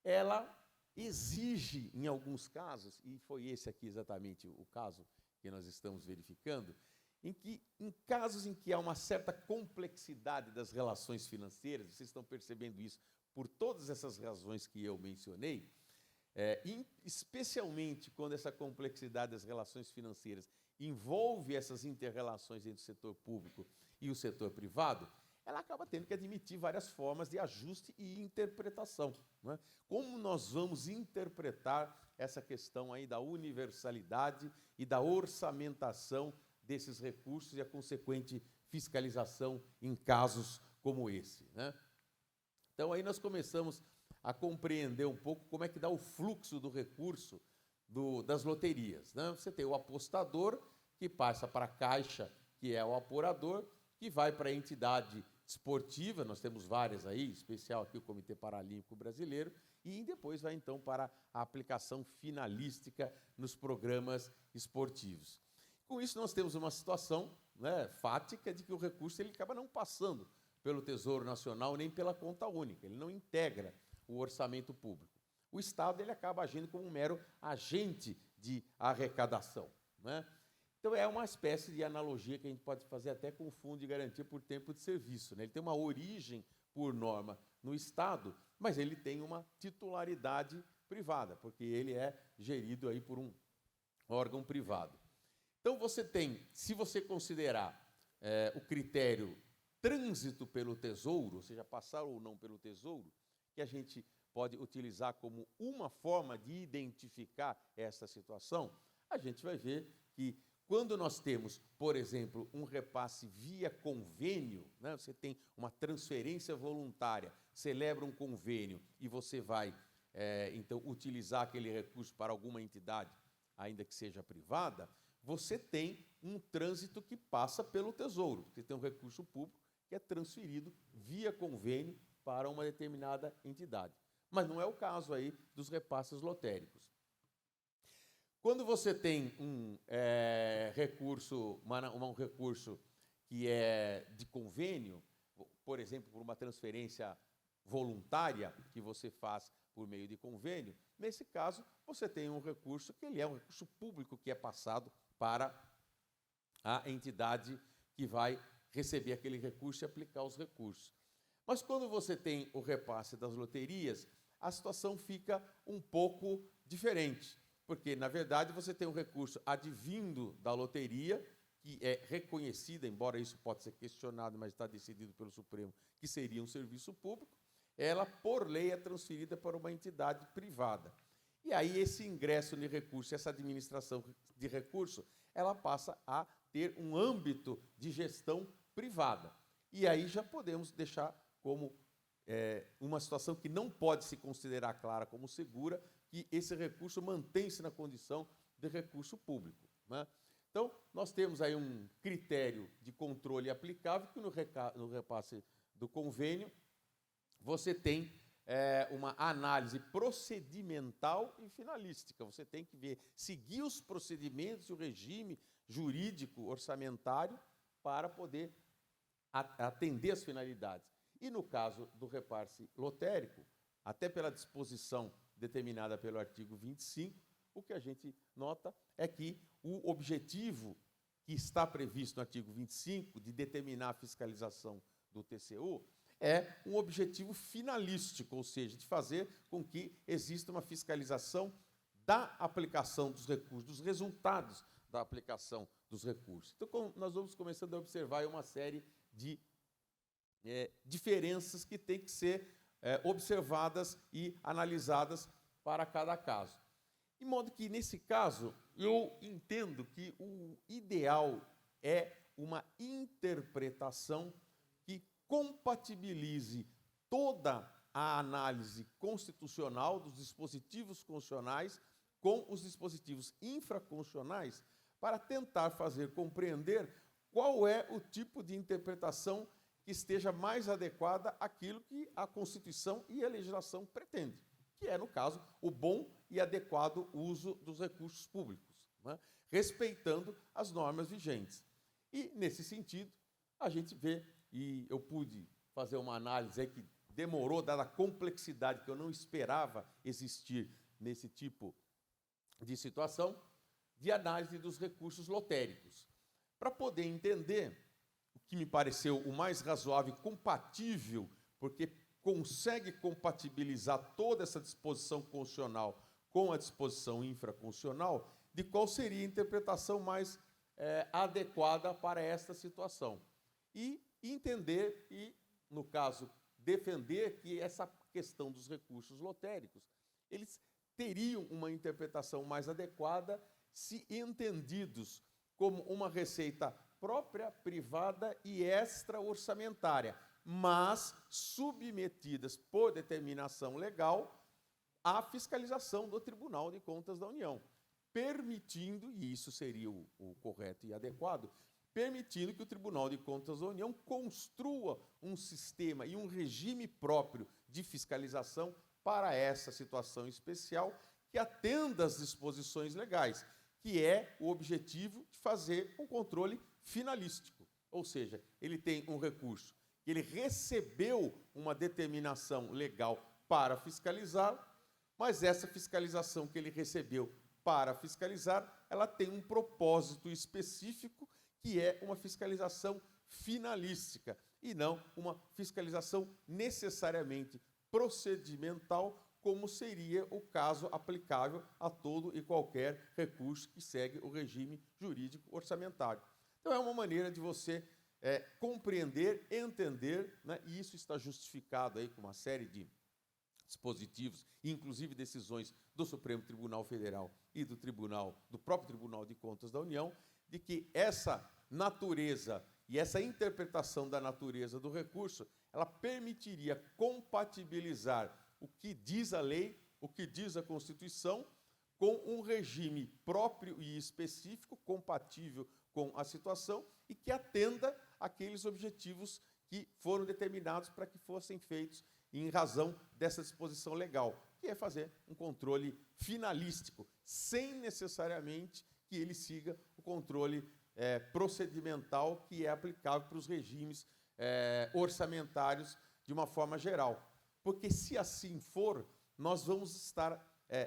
ela exige, em alguns casos, e foi esse aqui exatamente o caso que nós estamos verificando, em casos em que há uma certa complexidade das relações financeiras, vocês estão percebendo isso por todas essas razões que eu mencionei, especialmente quando essa complexidade das relações financeiras envolve essas inter-relações entre o setor público e o setor privado, ela acaba tendo que admitir várias formas de ajuste e interpretação, né? Como nós vamos interpretar essa questão aí da universalidade e da orçamentação desses recursos e a consequente fiscalização em casos como esse, né? Então, aí nós começamos a compreender um pouco como é que dá o fluxo do recurso das loterias, né? Você tem o apostador, que passa para a Caixa, que é o apurador, que vai para a entidade esportiva, nós temos várias aí, em especial aqui o Comitê Paralímpico Brasileiro, e depois vai, então, para a aplicação finalística nos programas esportivos. Com isso, nós temos uma situação, né, fática de que o recurso ele acaba não passando pelo Tesouro Nacional nem pela conta única, ele não integra o orçamento público. O Estado ele acaba agindo como um mero agente de arrecadação, né? Então, é uma espécie de analogia que a gente pode fazer até com o Fundo de Garantia por Tempo de Serviço, né? Ele tem uma origem, por norma, no Estado, mas ele tem uma titularidade privada, porque ele é gerido aí por um órgão privado. Então, você tem, se você considerar o critério trânsito pelo Tesouro, ou seja, passar ou não pelo Tesouro, que a gente pode utilizar como uma forma de identificar essa situação, a gente vai ver que quando nós temos, por exemplo, um repasse via convênio, né, você tem uma transferência voluntária, celebra um convênio e você vai, então, utilizar aquele recurso para alguma entidade, ainda que seja privada, você tem um trânsito que passa pelo Tesouro, porque tem um recurso público que é transferido via convênio para uma determinada entidade. Mas não é o caso aí dos repasses lotéricos. Quando você tem um recurso que é de convênio, por exemplo, por uma transferência voluntária que você faz por meio de convênio, nesse caso, você tem um recurso que ele é um recurso público que é passado para a entidade que vai receber aquele recurso e aplicar os recursos. Mas quando você tem o repasse das loterias, a situação fica um pouco diferente, porque, na verdade, você tem um recurso advindo da loteria, que é reconhecida, embora isso possa ser questionado, mas está decidido pelo Supremo, que seria um serviço público, ela, por lei, é transferida para uma entidade privada. E aí esse ingresso de recurso, essa administração de recurso, ela passa a ter um âmbito de gestão privada. E aí já podemos deixar como uma situação que não pode se considerar clara como segura, que esse recurso mantém-se na condição de recurso público, né? Então, nós temos aí um critério de controle aplicável, que no repasse do convênio, você tem uma análise procedimental e finalística. Você tem que seguir os procedimentos e o regime jurídico orçamentário para poder atender as finalidades. E no caso do repasse lotérico, até pela disposição determinada pelo artigo 25, o que a gente nota é que o objetivo que está previsto no artigo 25, de determinar a fiscalização do TCU, é um objetivo finalístico, ou seja, de fazer com que exista uma fiscalização da aplicação dos recursos, dos resultados da aplicação dos recursos. Então, nós vamos começando a observar uma série de diferenças que têm que ser observadas e analisadas para cada caso. De modo que, nesse caso, eu entendo que o ideal é uma interpretação que compatibilize toda a análise constitucional dos dispositivos constitucionais com os dispositivos infraconstitucionais para tentar fazer compreender qual é o tipo de interpretação que esteja mais adequada àquilo que a Constituição e a legislação pretendem, que é, no caso, o bom e adequado uso dos recursos públicos, né, respeitando as normas vigentes. E, nesse sentido, a gente vê, e eu pude fazer uma análise aí que demorou, dada a complexidade que eu não esperava existir nesse tipo de situação, de análise dos recursos lotéricos, para poder entender o que me pareceu o mais razoável e compatível, porque consegue compatibilizar toda essa disposição constitucional com a disposição infraconstitucional, de qual seria a interpretação mais adequada para esta situação. E entender e, no caso, defender que essa questão dos recursos lotéricos, eles teriam uma interpretação mais adequada se entendidos como uma receita própria, privada e extra-orçamentária, mas submetidas por determinação legal à fiscalização do Tribunal de Contas da União, permitindo, e isso seria o correto e adequado, permitindo que o Tribunal de Contas da União construa um sistema e um regime próprio de fiscalização para essa situação especial que atenda às disposições legais, que é o objetivo de fazer um controle finalístico. Ou seja, ele tem um recurso, ele recebeu uma determinação legal para fiscalizar, mas essa fiscalização que ele recebeu para fiscalizar, ela tem um propósito específico, que é uma fiscalização finalística, e não uma fiscalização necessariamente procedimental, como seria o caso aplicável a todo e qualquer recurso que segue o regime jurídico orçamentário. Então, é uma maneira de você compreender, entender, né, e isso está justificado aí com uma série de dispositivos, inclusive decisões do Supremo Tribunal Federal e do próprio Tribunal de Contas da União, de que essa natureza e essa interpretação da natureza do recurso, ela permitiria compatibilizar o que diz a lei, o que diz a Constituição, com um regime próprio e específico, compatível com a situação e que atenda aqueles objetivos que foram determinados para que fossem feitos em razão dessa disposição legal, que é fazer um controle finalístico, sem necessariamente que ele siga o controle procedimental que é aplicável para os regimes orçamentários de uma forma geral. Porque, se assim for, nós vamos estar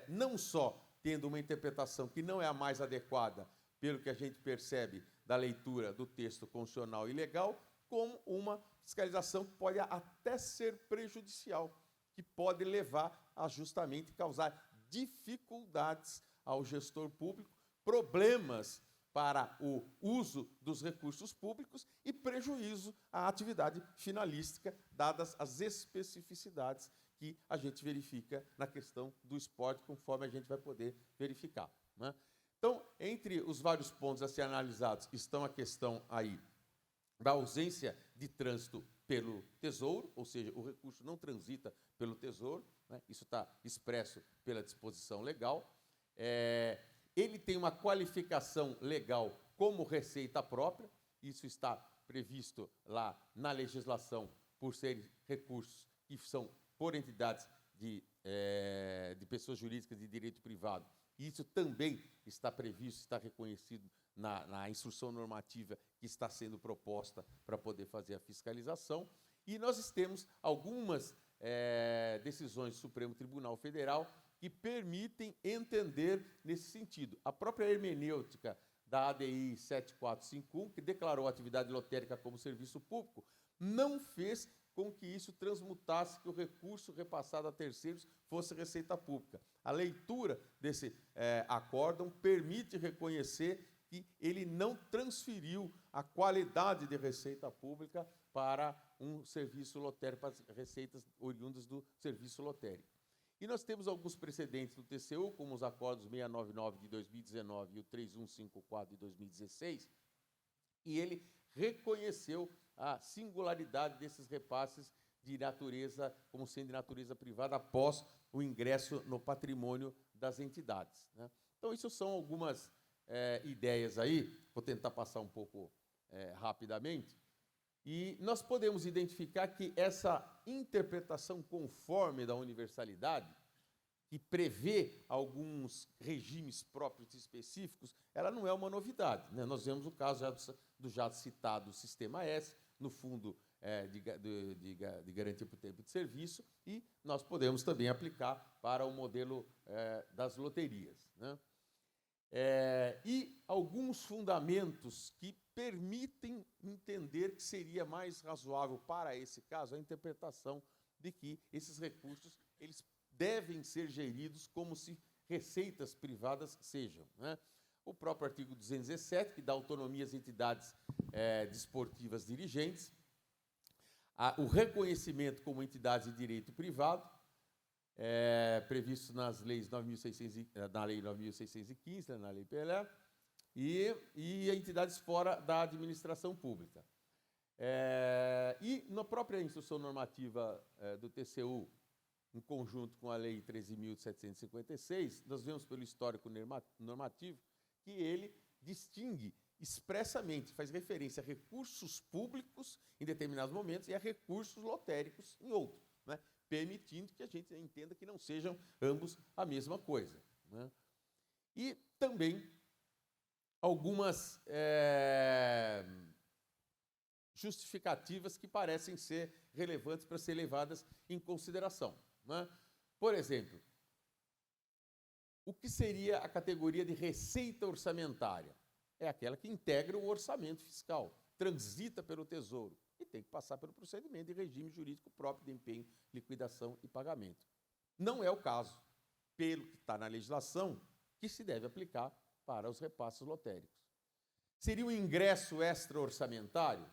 não só tendo uma interpretação que não é a mais adequada, pelo que a gente percebe da leitura do texto constitucional e legal, como uma fiscalização que pode até ser prejudicial, que pode levar a justamente causar dificuldades ao gestor público, problemas para o uso dos recursos públicos e prejuízo à atividade finalística, dadas as especificidades que a gente verifica na questão do esporte, conforme a gente vai poder verificar, né? Então, entre os vários pontos a ser analisados, estão a questão aí da ausência de trânsito pelo Tesouro, ou seja, o recurso não transita pelo Tesouro, né? Isso está expresso pela disposição legal. Ele tem uma qualificação legal como receita própria, isso está previsto lá na legislação, por serem recursos que são por entidades de pessoas jurídicas de direito privado. Isso também está previsto, está reconhecido na instrução normativa que está sendo proposta para poder fazer a fiscalização. E nós temos algumas decisões do Supremo Tribunal Federal que permitem entender nesse sentido. A própria hermenêutica da ADI 7451, que declarou a atividade lotérica como serviço público, não fez com que isso transmutasse, que o recurso repassado a terceiros fosse receita pública. A leitura desse acórdão permite reconhecer que ele não transferiu a qualidade de receita pública para um serviço lotérico, para as receitas oriundas do serviço lotérico. E nós temos alguns precedentes do TCU, como os acordos 699 de 2019 e o 3154 de 2016, e ele reconheceu a singularidade desses repasses de natureza, como sendo de natureza privada, após o ingresso no patrimônio das entidades, né? Então, isso são algumas ideias aí, vou tentar passar um pouco rapidamente, e nós podemos identificar que essa interpretação conforme da universalidade, que prevê alguns regimes próprios específicos, ela não é uma novidade, né? Nós vemos o caso do já citado Sistema S, no Fundo de Garantia por Tempo de Serviço, e nós podemos também aplicar para o modelo das loterias, né? E alguns fundamentos que permitem entender que seria mais razoável para esse caso a interpretação de que esses recursos eles devem ser geridos como se receitas privadas sejam, né? O próprio artigo 217, que dá autonomia às entidades desportivas dirigentes, o reconhecimento como entidades de direito privado, previsto nas leis 9.600, na Lei 9.615, na Lei Pelé, e entidades fora da administração pública. E na própria instrução normativa do TCU, em conjunto com a Lei 13.756, nós vemos pelo histórico normativo que ele distingue expressamente, faz referência a recursos públicos em determinados momentos e a recursos lotéricos em outros, né? Permitindo que a gente entenda que não sejam ambos a mesma coisa, né? E também algumas justificativas que parecem ser relevantes para ser levadas em consideração, né? Por exemplo, o que seria a categoria de receita orçamentária? É aquela que integra o orçamento fiscal, transita pelo Tesouro e tem que passar pelo procedimento de regime jurídico próprio de empenho, liquidação e pagamento. Não é o caso, pelo que está na legislação, que se deve aplicar para os repasses lotéricos. Seria um ingresso extra-orçamentário?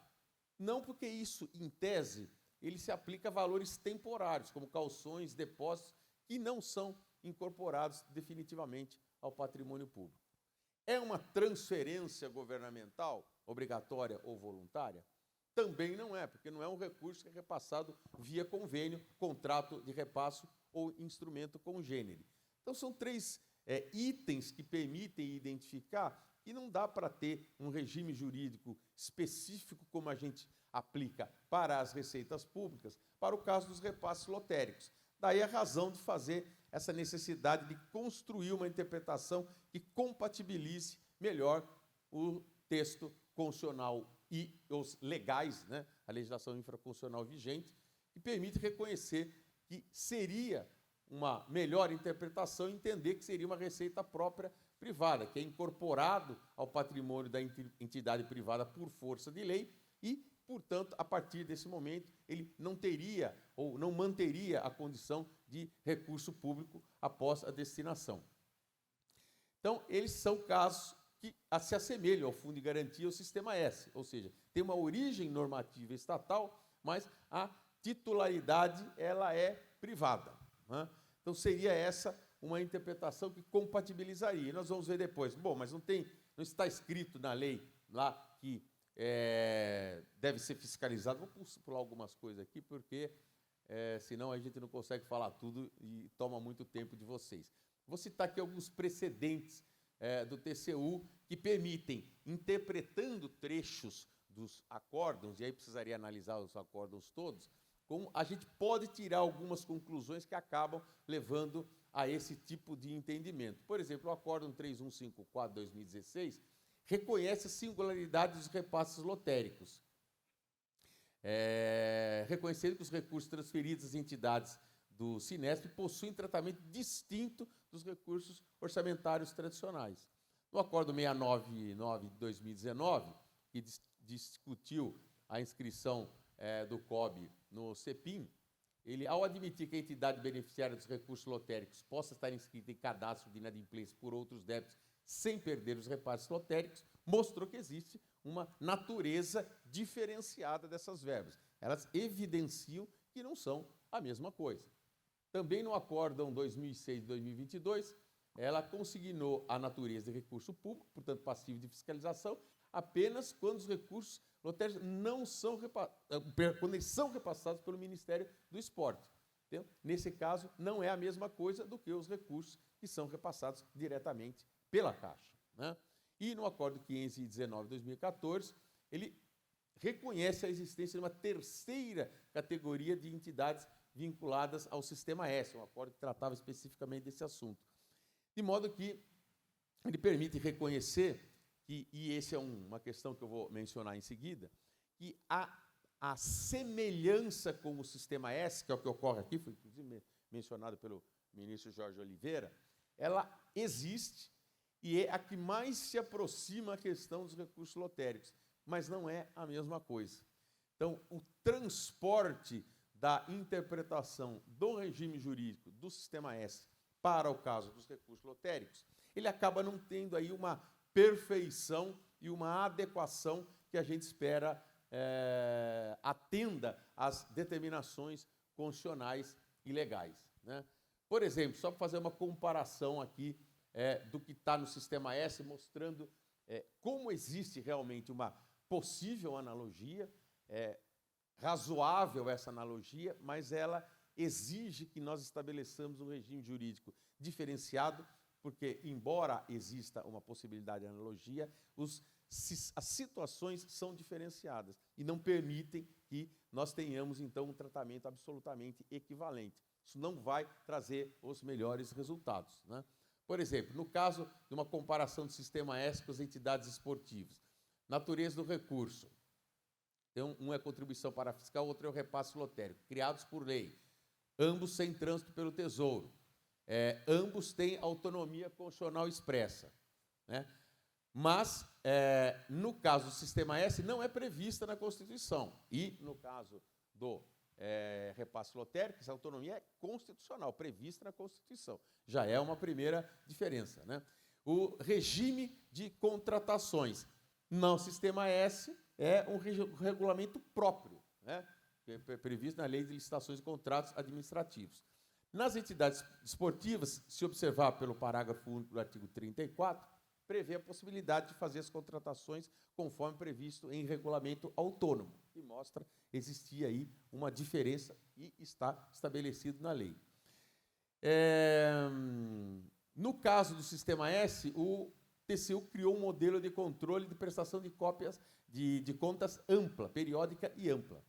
Não, porque isso, em tese, ele se aplica a valores temporários, como calções, depósitos, que não são incorporados definitivamente ao patrimônio público. É uma transferência governamental, obrigatória ou voluntária? Também não é, porque não é um recurso que é repassado via convênio, contrato de repasso ou instrumento congênere. Então, são três itens que permitem identificar que não dá para ter um regime jurídico específico como a gente aplica para as receitas públicas, para o caso dos repasses lotéricos. Daí a razão de fazer essa necessidade de construir uma interpretação que compatibilize melhor o texto constitucional e os legais, né, a legislação infraconstitucional vigente, que permite reconhecer que seria uma melhor interpretação entender que seria uma receita própria privada, que é incorporado ao patrimônio da entidade privada por força de lei e, portanto, a partir desse momento, ele não teria ou não manteria a condição de recurso público após a destinação. Então, eles são casos que se assemelham ao Fundo de Garantia e ao Sistema S, ou seja, tem uma origem normativa estatal, mas a titularidade ela é privada, né? Então, seria essa uma interpretação que compatibilizaria. E nós vamos ver depois. Bom, mas não está escrito na lei lá que deve ser fiscalizado. Vou pular algumas coisas aqui, porque senão a gente não consegue falar tudo e toma muito tempo de vocês. Vou citar aqui alguns precedentes do TCU que permitem, interpretando trechos dos acórdãos, e aí precisaria analisar os acórdãos todos, como a gente pode tirar algumas conclusões que acabam levando a esse tipo de entendimento. Por exemplo, o Acórdão 3154/2016 reconhece a singularidade dos repasses lotéricos, reconhecendo que os recursos transferidos às entidades do Sinesp possuem tratamento distinto dos recursos orçamentários tradicionais. No Acórdão 699/2019, que discutiu a inscrição do COB no CEPIM, ele, ao admitir que a entidade beneficiária dos recursos lotéricos possa estar inscrita em cadastro de inadimplência por outros débitos sem perder os repasses lotéricos, mostrou que existe uma natureza diferenciada dessas verbas. Elas evidenciam que não são a mesma coisa. Também no Acórdão 2006-2022, ela consignou a natureza de recurso público, portanto passivo de fiscalização, apenas quando os recursos lotéricos quando eles são repassados pelo Ministério do Esporte. Entendeu? Nesse caso, não é a mesma coisa do que os recursos que são repassados diretamente pela Caixa, né? E no Acórdão 519/2014, ele reconhece a existência de uma terceira categoria de entidades vinculadas ao Sistema S, um acórdão que tratava especificamente desse assunto. De modo que ele permite reconhecer que, e essa é uma questão que eu vou mencionar em seguida, que a semelhança com o Sistema S, que é o que ocorre aqui, foi inclusive mencionado pelo ministro Jorge Oliveira, ela existe e é a que mais se aproxima à questão dos recursos lotéricos, mas não é a mesma coisa. Então, o transporte da interpretação do regime jurídico do Sistema S para o caso dos recursos lotéricos, ele acaba não tendo aí uma perfeição e uma adequação que a gente espera atenda às determinações constitucionais e legais, né? Por exemplo, só para fazer uma comparação aqui do que está no Sistema S, mostrando como existe realmente uma possível analogia, razoável essa analogia, mas ela exige que nós estabeleçamos um regime jurídico diferenciado, porque, embora exista uma possibilidade de analogia, as situações são diferenciadas e não permitem que nós tenhamos, então, um tratamento absolutamente equivalente. Isso não vai trazer os melhores resultados, né? Por exemplo, no caso de uma comparação do Sistema S com as entidades esportivas, natureza do recurso. Então, um é contribuição para fiscal, outro é o repasse lotérico, criados por lei, ambos sem trânsito pelo Tesouro. Ambos têm autonomia constitucional expressa, né? Mas, no caso do Sistema S, não é prevista na Constituição. E, no caso do repasse lotérico, essa autonomia é constitucional, prevista na Constituição. Já é uma primeira diferença, né? O regime de contratações no Sistema S é um regulamento próprio, né? Que é previsto na Lei de Licitações e Contratos Administrativos. Nas entidades esportivas, se observar pelo parágrafo único do artigo 34, prevê a possibilidade de fazer as contratações conforme previsto em regulamento autônomo, que mostra existir aí uma diferença e está estabelecido na lei. No caso do Sistema S, o TCU criou um modelo de controle de prestação de cópias de contas ampla, periódica e ampla.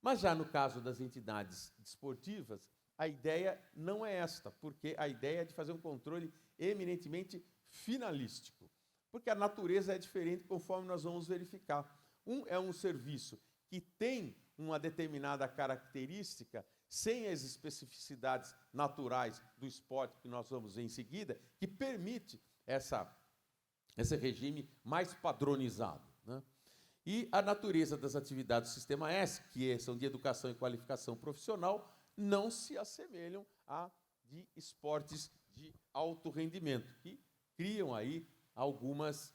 Mas já no caso das entidades desportivas, a ideia não é esta, porque a ideia é de fazer um controle eminentemente finalístico, porque a natureza é diferente conforme nós vamos verificar. É um serviço que tem uma determinada característica, sem as especificidades naturais do esporte que nós vamos ver em seguida, que permite esse regime mais padronizado, né? E a natureza das atividades do Sistema S, que são de educação e qualificação profissional, não se assemelham a de esportes de alto rendimento, que criam aí algumas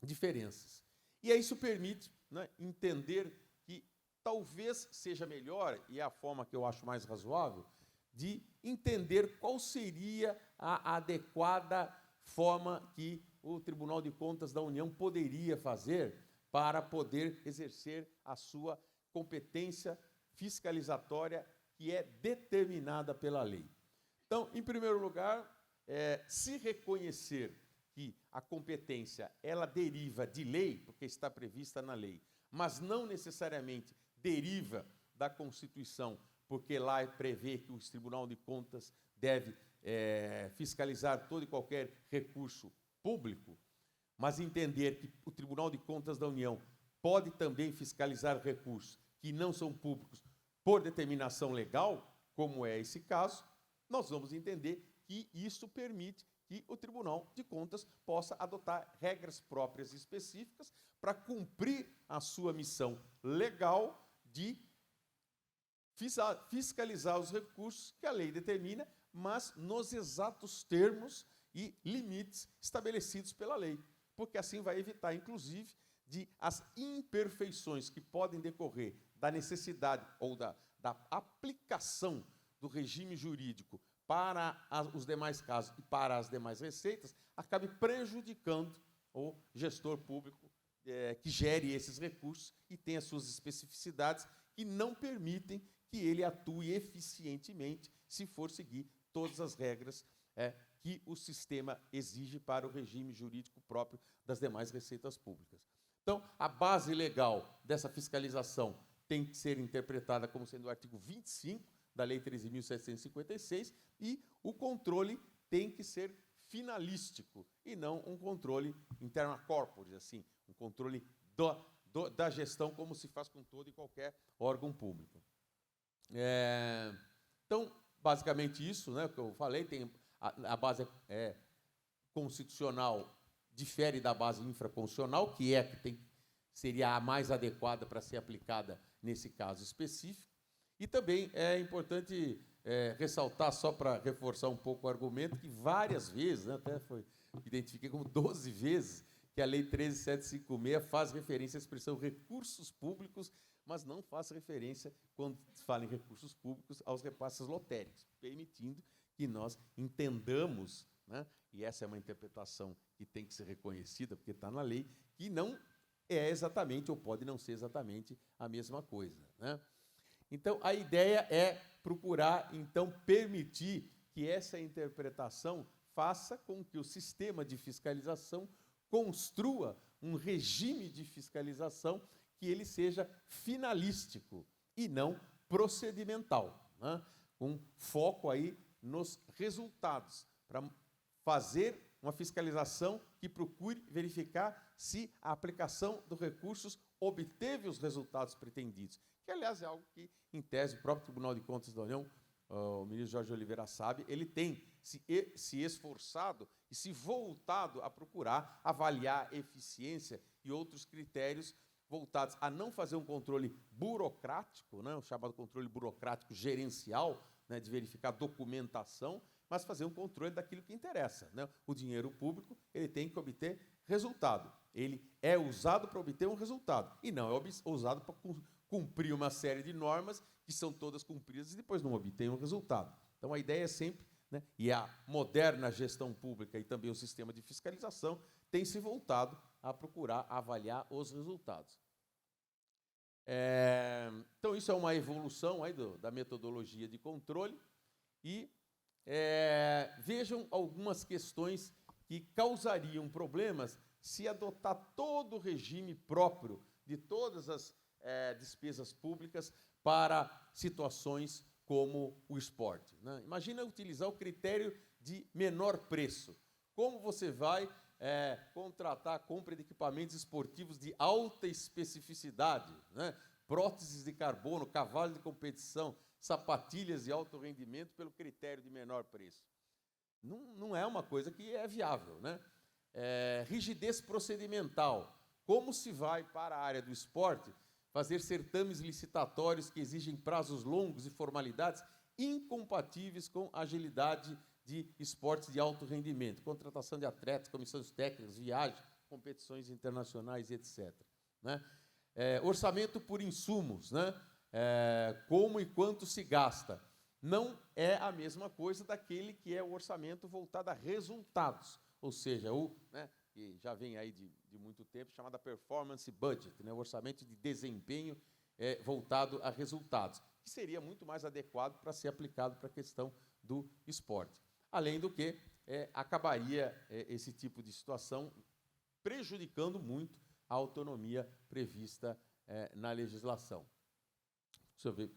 diferenças. E isso permite, né, entender que talvez seja melhor, e é a forma que eu acho mais razoável, de entender qual seria a adequada forma que o Tribunal de Contas da União poderia fazer para poder exercer a sua competência fiscalizatória, que é determinada pela lei. Então, em primeiro lugar, se reconhecer que a competência ela deriva de lei, porque está prevista na lei, mas não necessariamente deriva da Constituição, porque lá prevê que o Tribunal de Contas deve fiscalizar todo e qualquer recurso público, mas entender que o Tribunal de Contas da União pode também fiscalizar recursos que não são públicos por determinação legal, como é esse caso, nós vamos entender que isso permite que o Tribunal de Contas possa adotar regras próprias e específicas para cumprir a sua missão legal de fiscalizar os recursos que a lei determina, mas nos exatos termos e limites estabelecidos pela lei, porque assim vai evitar, inclusive, de as imperfeições que podem decorrer da necessidade ou da aplicação do regime jurídico para os demais casos e para as demais receitas, acabe prejudicando o gestor público que gere esses recursos e tem as suas especificidades que não permitem que ele atue eficientemente se for seguir todas as regras que o sistema exige para o regime jurídico próprio das demais receitas públicas. Então, a base legal dessa fiscalização tem que ser interpretada como sendo o artigo 25 da Lei 13.756 e o controle tem que ser finalístico e não um controle interna corporis, assim, um controle da gestão como se faz com todo e qualquer órgão público. Então, basicamente isso, né, que eu falei, tem a base constitucional difere da base infraconstitucional, que seria a mais adequada para ser aplicada nesse caso específico. E também é importante ressaltar, só para reforçar um pouco o argumento, que várias vezes, né, até identifiquei como 12 vezes, que a Lei 13.756 faz referência à expressão recursos públicos, mas não faz referência, quando se fala em recursos públicos, aos repasses lotéricos, permitindo que nós entendamos, né, e essa é uma interpretação que tem que ser reconhecida, porque está na lei, que não é exatamente, ou pode não ser exatamente, a mesma coisa, né? Então, a ideia é procurar, então, permitir que essa interpretação faça com que o sistema de fiscalização construa um regime de fiscalização que ele seja finalístico e não procedimental, né? Com foco aí nos resultados, para fazer uma fiscalização que procure verificar se a aplicação dos recursos obteve os resultados pretendidos, que, aliás, é algo que, em tese, o próprio Tribunal de Contas da União, o ministro Jorge Oliveira sabe, ele tem se esforçado e se voltado a procurar avaliar eficiência e outros critérios voltados a não fazer um controle burocrático, né, o chamado controle burocrático gerencial, né, de verificar documentação, mas fazer um controle daquilo que interessa, né? O dinheiro público ele tem que obter resultado. Ele é usado para obter um resultado e não é usado para cumprir uma série de normas que são todas cumpridas e depois não obtém um resultado. Então, a ideia é sempre, né, e a moderna gestão pública e também o sistema de fiscalização tem se voltado a procurar avaliar os resultados. Então, isso é uma evolução aí da metodologia de controle e vejam algumas questões que causariam problemas se adotar todo o regime próprio de todas as despesas públicas para situações como o esporte, né? Imagina utilizar o critério de menor preço. Como você vai contratar a compra de equipamentos esportivos de alta especificidade, né? Próteses de carbono, cavalo de competição, sapatilhas de alto rendimento pelo critério de menor preço? Não é uma coisa que é viável, né? Rigidez procedimental. Como se vai para a área do esporte fazer certames licitatórios que exigem prazos longos e formalidades incompatíveis com a agilidade de esportes de alto rendimento, contratação de atletas, comissões técnicas, viagens, competições internacionais, etc., né? Orçamento por insumos, né? Como e quanto se gasta. Não é a mesma coisa daquele que é o orçamento voltado a resultados, ou seja, que já vem aí de muito tempo, chamada performance budget, né? O orçamento de desempenho voltado a resultados, que seria muito mais adequado para ser aplicado para a questão do esporte. Além do que, acabaria esse tipo de situação prejudicando muito a autonomia prevista na legislação. Deixa eu ver.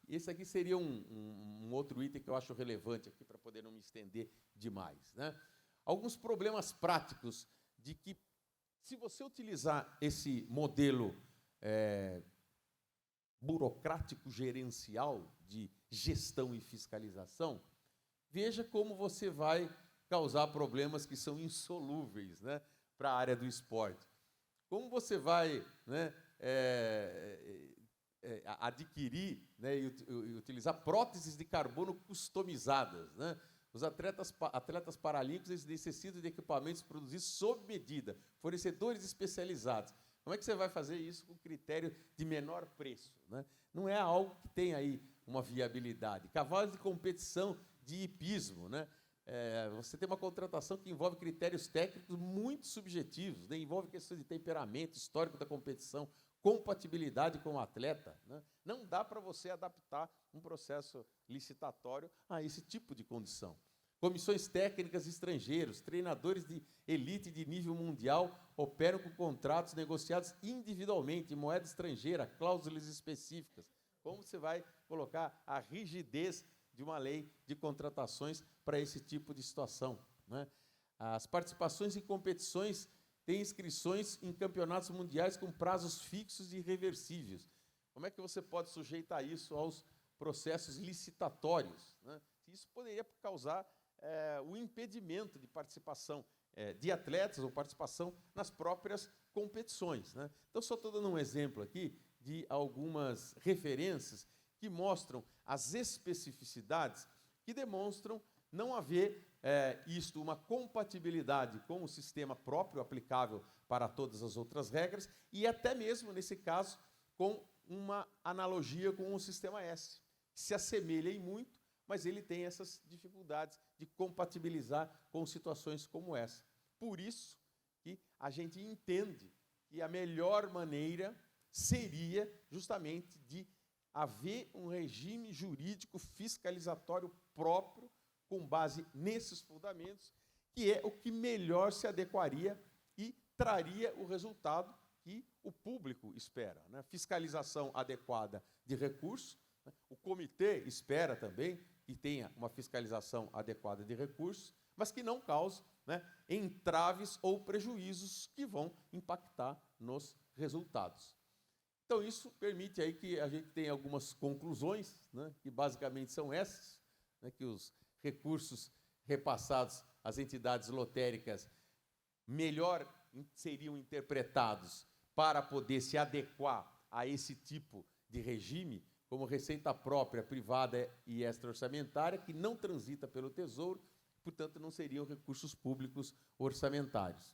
Esse aqui seria um outro item que eu acho relevante aqui para poder não me estender demais, né? Alguns problemas práticos de que, se você utilizar esse modelo burocrático gerencial de gestão e fiscalização, veja como você vai causar problemas que são insolúveis, né, para a área do esporte. Como você vai, né, adquirir, né, e utilizar próteses de carbono customizadas, né? Os atletas paralímpicos, eles necessitam de equipamentos produzidos sob medida, fornecedores especializados. Como é que você vai fazer isso com critério de menor preço, né? Não é algo que tem aí uma viabilidade. Cavalos de competição de hipismo, né? Você tem uma contratação que envolve critérios técnicos muito subjetivos, né? Envolve questões de temperamento, histórico da competição, compatibilidade com o atleta, né? Não dá para você adaptar um processo licitatório a esse tipo de condição. Comissões técnicas estrangeiros, treinadores de elite de nível mundial operam com contratos negociados individualmente, em moeda estrangeira, cláusulas específicas. Como você vai colocar a rigidez de uma lei de contratações para esse tipo de situação, né? As participações em competições têm inscrições em campeonatos mundiais com prazos fixos e irreversíveis. Como é que você pode sujeitar isso aos processos licitatórios, né? Isso poderia causar o impedimento de participação de atletas ou participação nas próprias competições, né? Então, só estou dando um exemplo aqui de algumas referências que mostram as especificidades que demonstram não haver uma compatibilidade com o sistema próprio aplicável para todas as outras regras e até mesmo, nesse caso, com uma analogia com o sistema S. Se assemelha em muito, mas ele tem essas dificuldades de compatibilizar com situações como essa. Por isso que a gente entende que a melhor maneira seria justamente de haver um regime jurídico fiscalizatório próprio com base nesses fundamentos, que é o que melhor se adequaria e traria o resultado que o público espera, né? Fiscalização adequada de recursos, né? O comitê espera também que tenha uma fiscalização adequada de recursos, mas que não cause, né, entraves ou prejuízos que vão impactar nos resultados. Então, isso permite aí que a gente tenha algumas conclusões, né, que basicamente são essas, né, que os recursos repassados às entidades lotéricas melhor seriam interpretados para poder se adequar a esse tipo de regime, como receita própria, privada e extra-orçamentária, que não transita pelo Tesouro, portanto, não seriam recursos públicos orçamentários.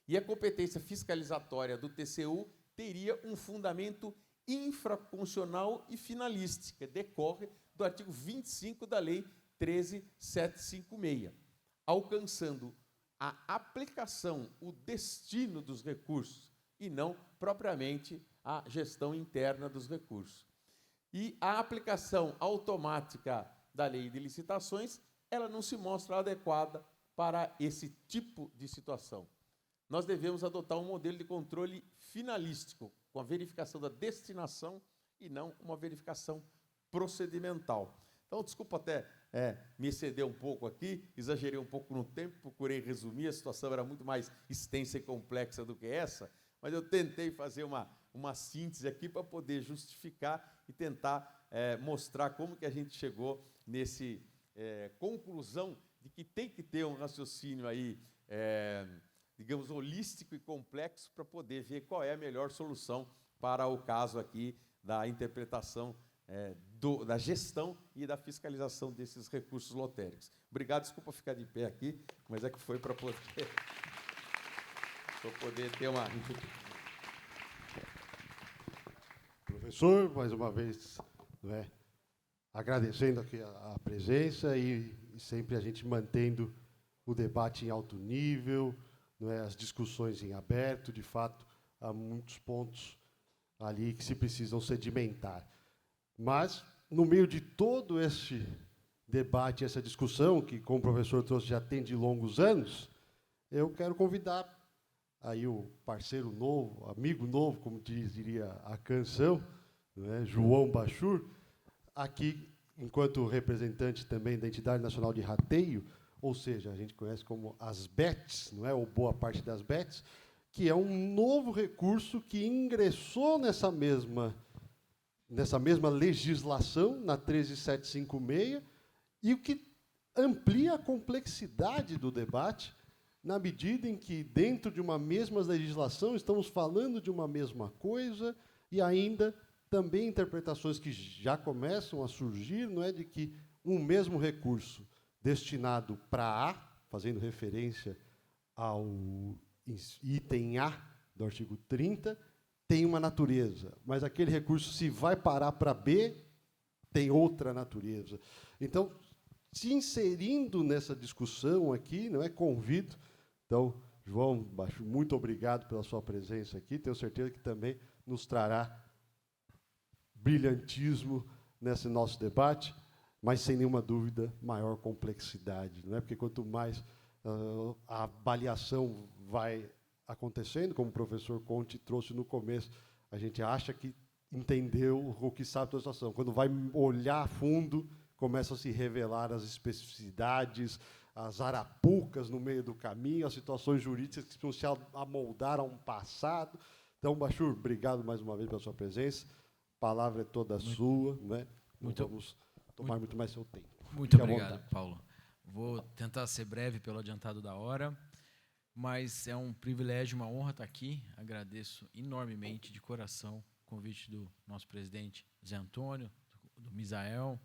E a competência fiscalizatória do TCU teria um fundamento infrafuncional e finalística, decorre do artigo 25 da Lei 13.756, alcançando a aplicação, o destino dos recursos, e não propriamente a gestão interna dos recursos. E a aplicação automática da lei de licitações, ela não se mostra adequada para esse tipo de situação. Nós devemos adotar um modelo de controle finalístico, com a verificação da destinação e não uma verificação procedimental. Então, desculpa até me exceder um pouco aqui, exagerei um pouco no tempo, procurei resumir, a situação era muito mais extensa e complexa do que essa, mas eu tentei fazer uma síntese aqui para poder justificar e tentar mostrar como que a gente chegou nesse conclusão de que tem que ter um raciocínio aí, digamos, holístico e complexo para poder ver qual é a melhor solução para o caso aqui da interpretação da gestão e da fiscalização desses recursos lotéricos. Obrigado, desculpa ficar de pé aqui, mas é que foi para poder ter uma... Professor, mais uma vez, agradecendo aqui a presença e sempre a gente mantendo o debate em alto nível, as discussões em aberto. De fato, há muitos pontos ali que se precisam sedimentar. Mas, no meio de todo esse debate, essa discussão, que, como o professor trouxe, já tem de longos anos, eu quero convidar aí o parceiro novo, amigo novo, como diria a canção, João Bachur, aqui, enquanto representante também da Entidade Nacional de Rateio, ou seja, a gente conhece como as BETs, ou boa parte das BETs, que é um novo recurso que ingressou nessa mesma legislação, na 13756, e o que amplia a complexidade do debate, na medida em que, dentro de uma mesma legislação, estamos falando de uma mesma coisa, e ainda também interpretações que já começam a surgir, de que um mesmo recurso destinado para A, fazendo referência ao item A do artigo 30, tem uma natureza, mas aquele recurso, se vai parar para B, tem outra natureza. Então, se inserindo nessa discussão aqui, convido. Então, João Bachur, muito obrigado pela sua presença aqui. Tenho certeza que também nos trará brilhantismo nesse nosso debate, mas, sem nenhuma dúvida, maior complexidade. Porque quanto mais a avaliação vai acontecendo, como o professor Conte trouxe no começo, a gente acha que entendeu ou que sabe toda a situação. Quando vai olhar a fundo, começam a se revelar as especificidades, as arapucas no meio do caminho, as situações jurídicas que precisam se amoldar a um passado. Então, Bachur, obrigado mais uma vez pela sua presença. A palavra é toda sua, não vamos tomar muito mais seu tempo. Muito obrigado, Paulo. Vou tentar ser breve pelo adiantado da hora, mas é um privilégio, uma honra estar aqui. Agradeço enormemente, de coração, o convite do nosso presidente Zé Antônio, do Misael.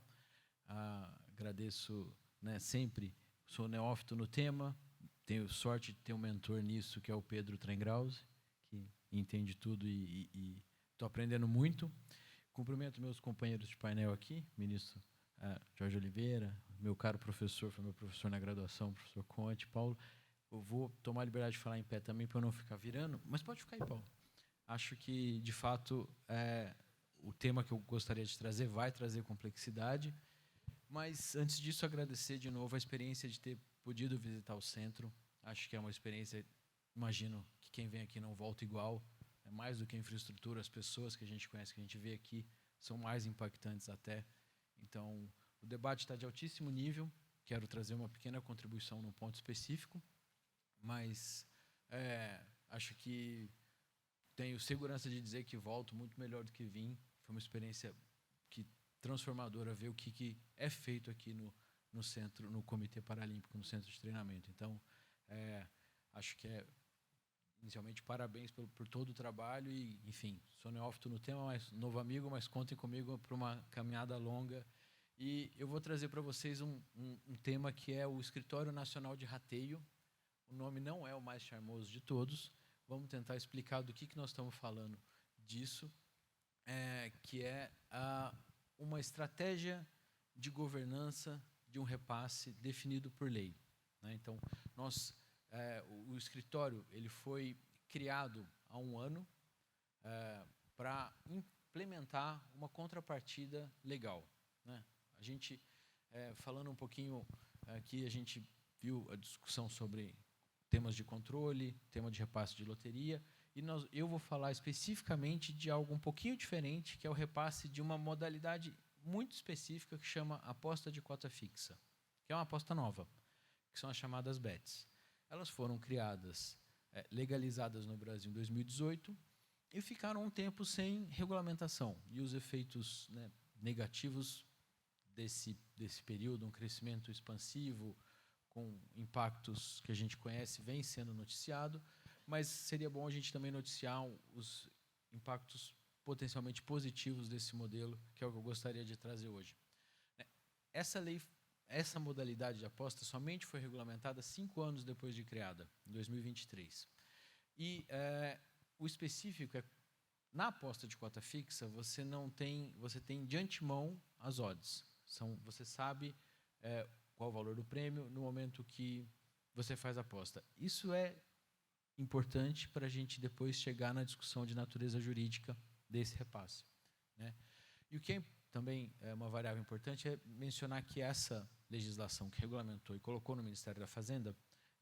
Agradeço, sempre, sou neófito no tema, tenho sorte de ter um mentor nisso, que é o Pedro Trengrause, que entende tudo e estou aprendendo muito. Cumprimento meus companheiros de painel aqui, ministro Jorge Oliveira, meu caro professor, foi meu professor na graduação, professor Conte, Paulo. Eu vou tomar a liberdade de falar em pé também, para eu não ficar virando, mas pode ficar aí, Paulo. Acho que, de fato, o tema que eu gostaria de trazer vai trazer complexidade, mas, antes disso, agradecer de novo a experiência de ter podido visitar o centro. Acho que é uma experiência, imagino que quem vem aqui não volta igual, é mais do que a infraestrutura, as pessoas que a gente conhece, que a gente vê aqui, são mais impactantes até. Então, o debate está de altíssimo nível, quero trazer uma pequena contribuição num ponto específico, mas acho que tenho segurança de dizer que volto muito melhor do que vim. Foi uma experiência transformadora ver o que é feito aqui no centro, no Comitê Paralímpico, no centro de treinamento. Então, acho que inicialmente, parabéns por todo o trabalho e, enfim, sou neófito no tema, mas novo amigo, mas contem comigo para uma caminhada longa. E eu vou trazer para vocês um tema que é o Escritório Nacional de Rateio. O nome não é o mais charmoso de todos. Vamos tentar explicar do que nós estamos falando disso, que é uma estratégia de governança de um repasse definido por lei. Então, o escritório ele foi criado há um ano para implementar uma contrapartida legal. A gente, falando um pouquinho aqui, a gente viu a discussão sobre temas de controle, tema de repasse de loteria, e eu vou falar especificamente de algo um pouquinho diferente, que é o repasse de uma modalidade muito específica que chama aposta de cota fixa, que é uma aposta nova, que são as chamadas bets. Elas foram criadas, legalizadas no Brasil em 2018 e ficaram um tempo sem regulamentação. E os efeitos, né, negativos desse período, um crescimento expansivo, com impactos que a gente conhece, vem sendo noticiado, mas seria bom a gente também noticiar os impactos potencialmente positivos desse modelo, que é o que eu gostaria de trazer hoje. Essa modalidade de aposta somente foi regulamentada 5 anos depois de criada, em 2023. E o específico é, na aposta de cota fixa, você tem de antemão as odds. Você sabe qual o valor do prêmio no momento que você faz a aposta. Isso é importante para a gente depois chegar na discussão de natureza jurídica desse repasse, né? E o que também é uma variável importante é mencionar que essa legislação que regulamentou e colocou no Ministério da Fazenda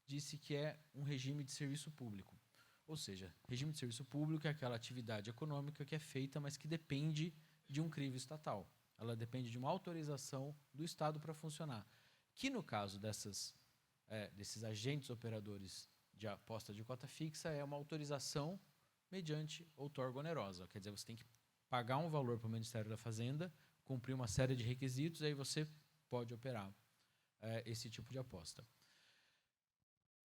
disse que é um regime de serviço público. Ou seja, regime de serviço público é aquela atividade econômica que é feita, mas que depende de um crivo estatal. Ela depende de uma autorização do Estado para funcionar. Que, no caso desses agentes operadores de aposta de cota fixa, é uma autorização mediante outorga onerosa. Quer dizer, você tem que pagar um valor para o Ministério da Fazenda, cumprir uma série de requisitos, e aí você pode operar esse tipo de aposta.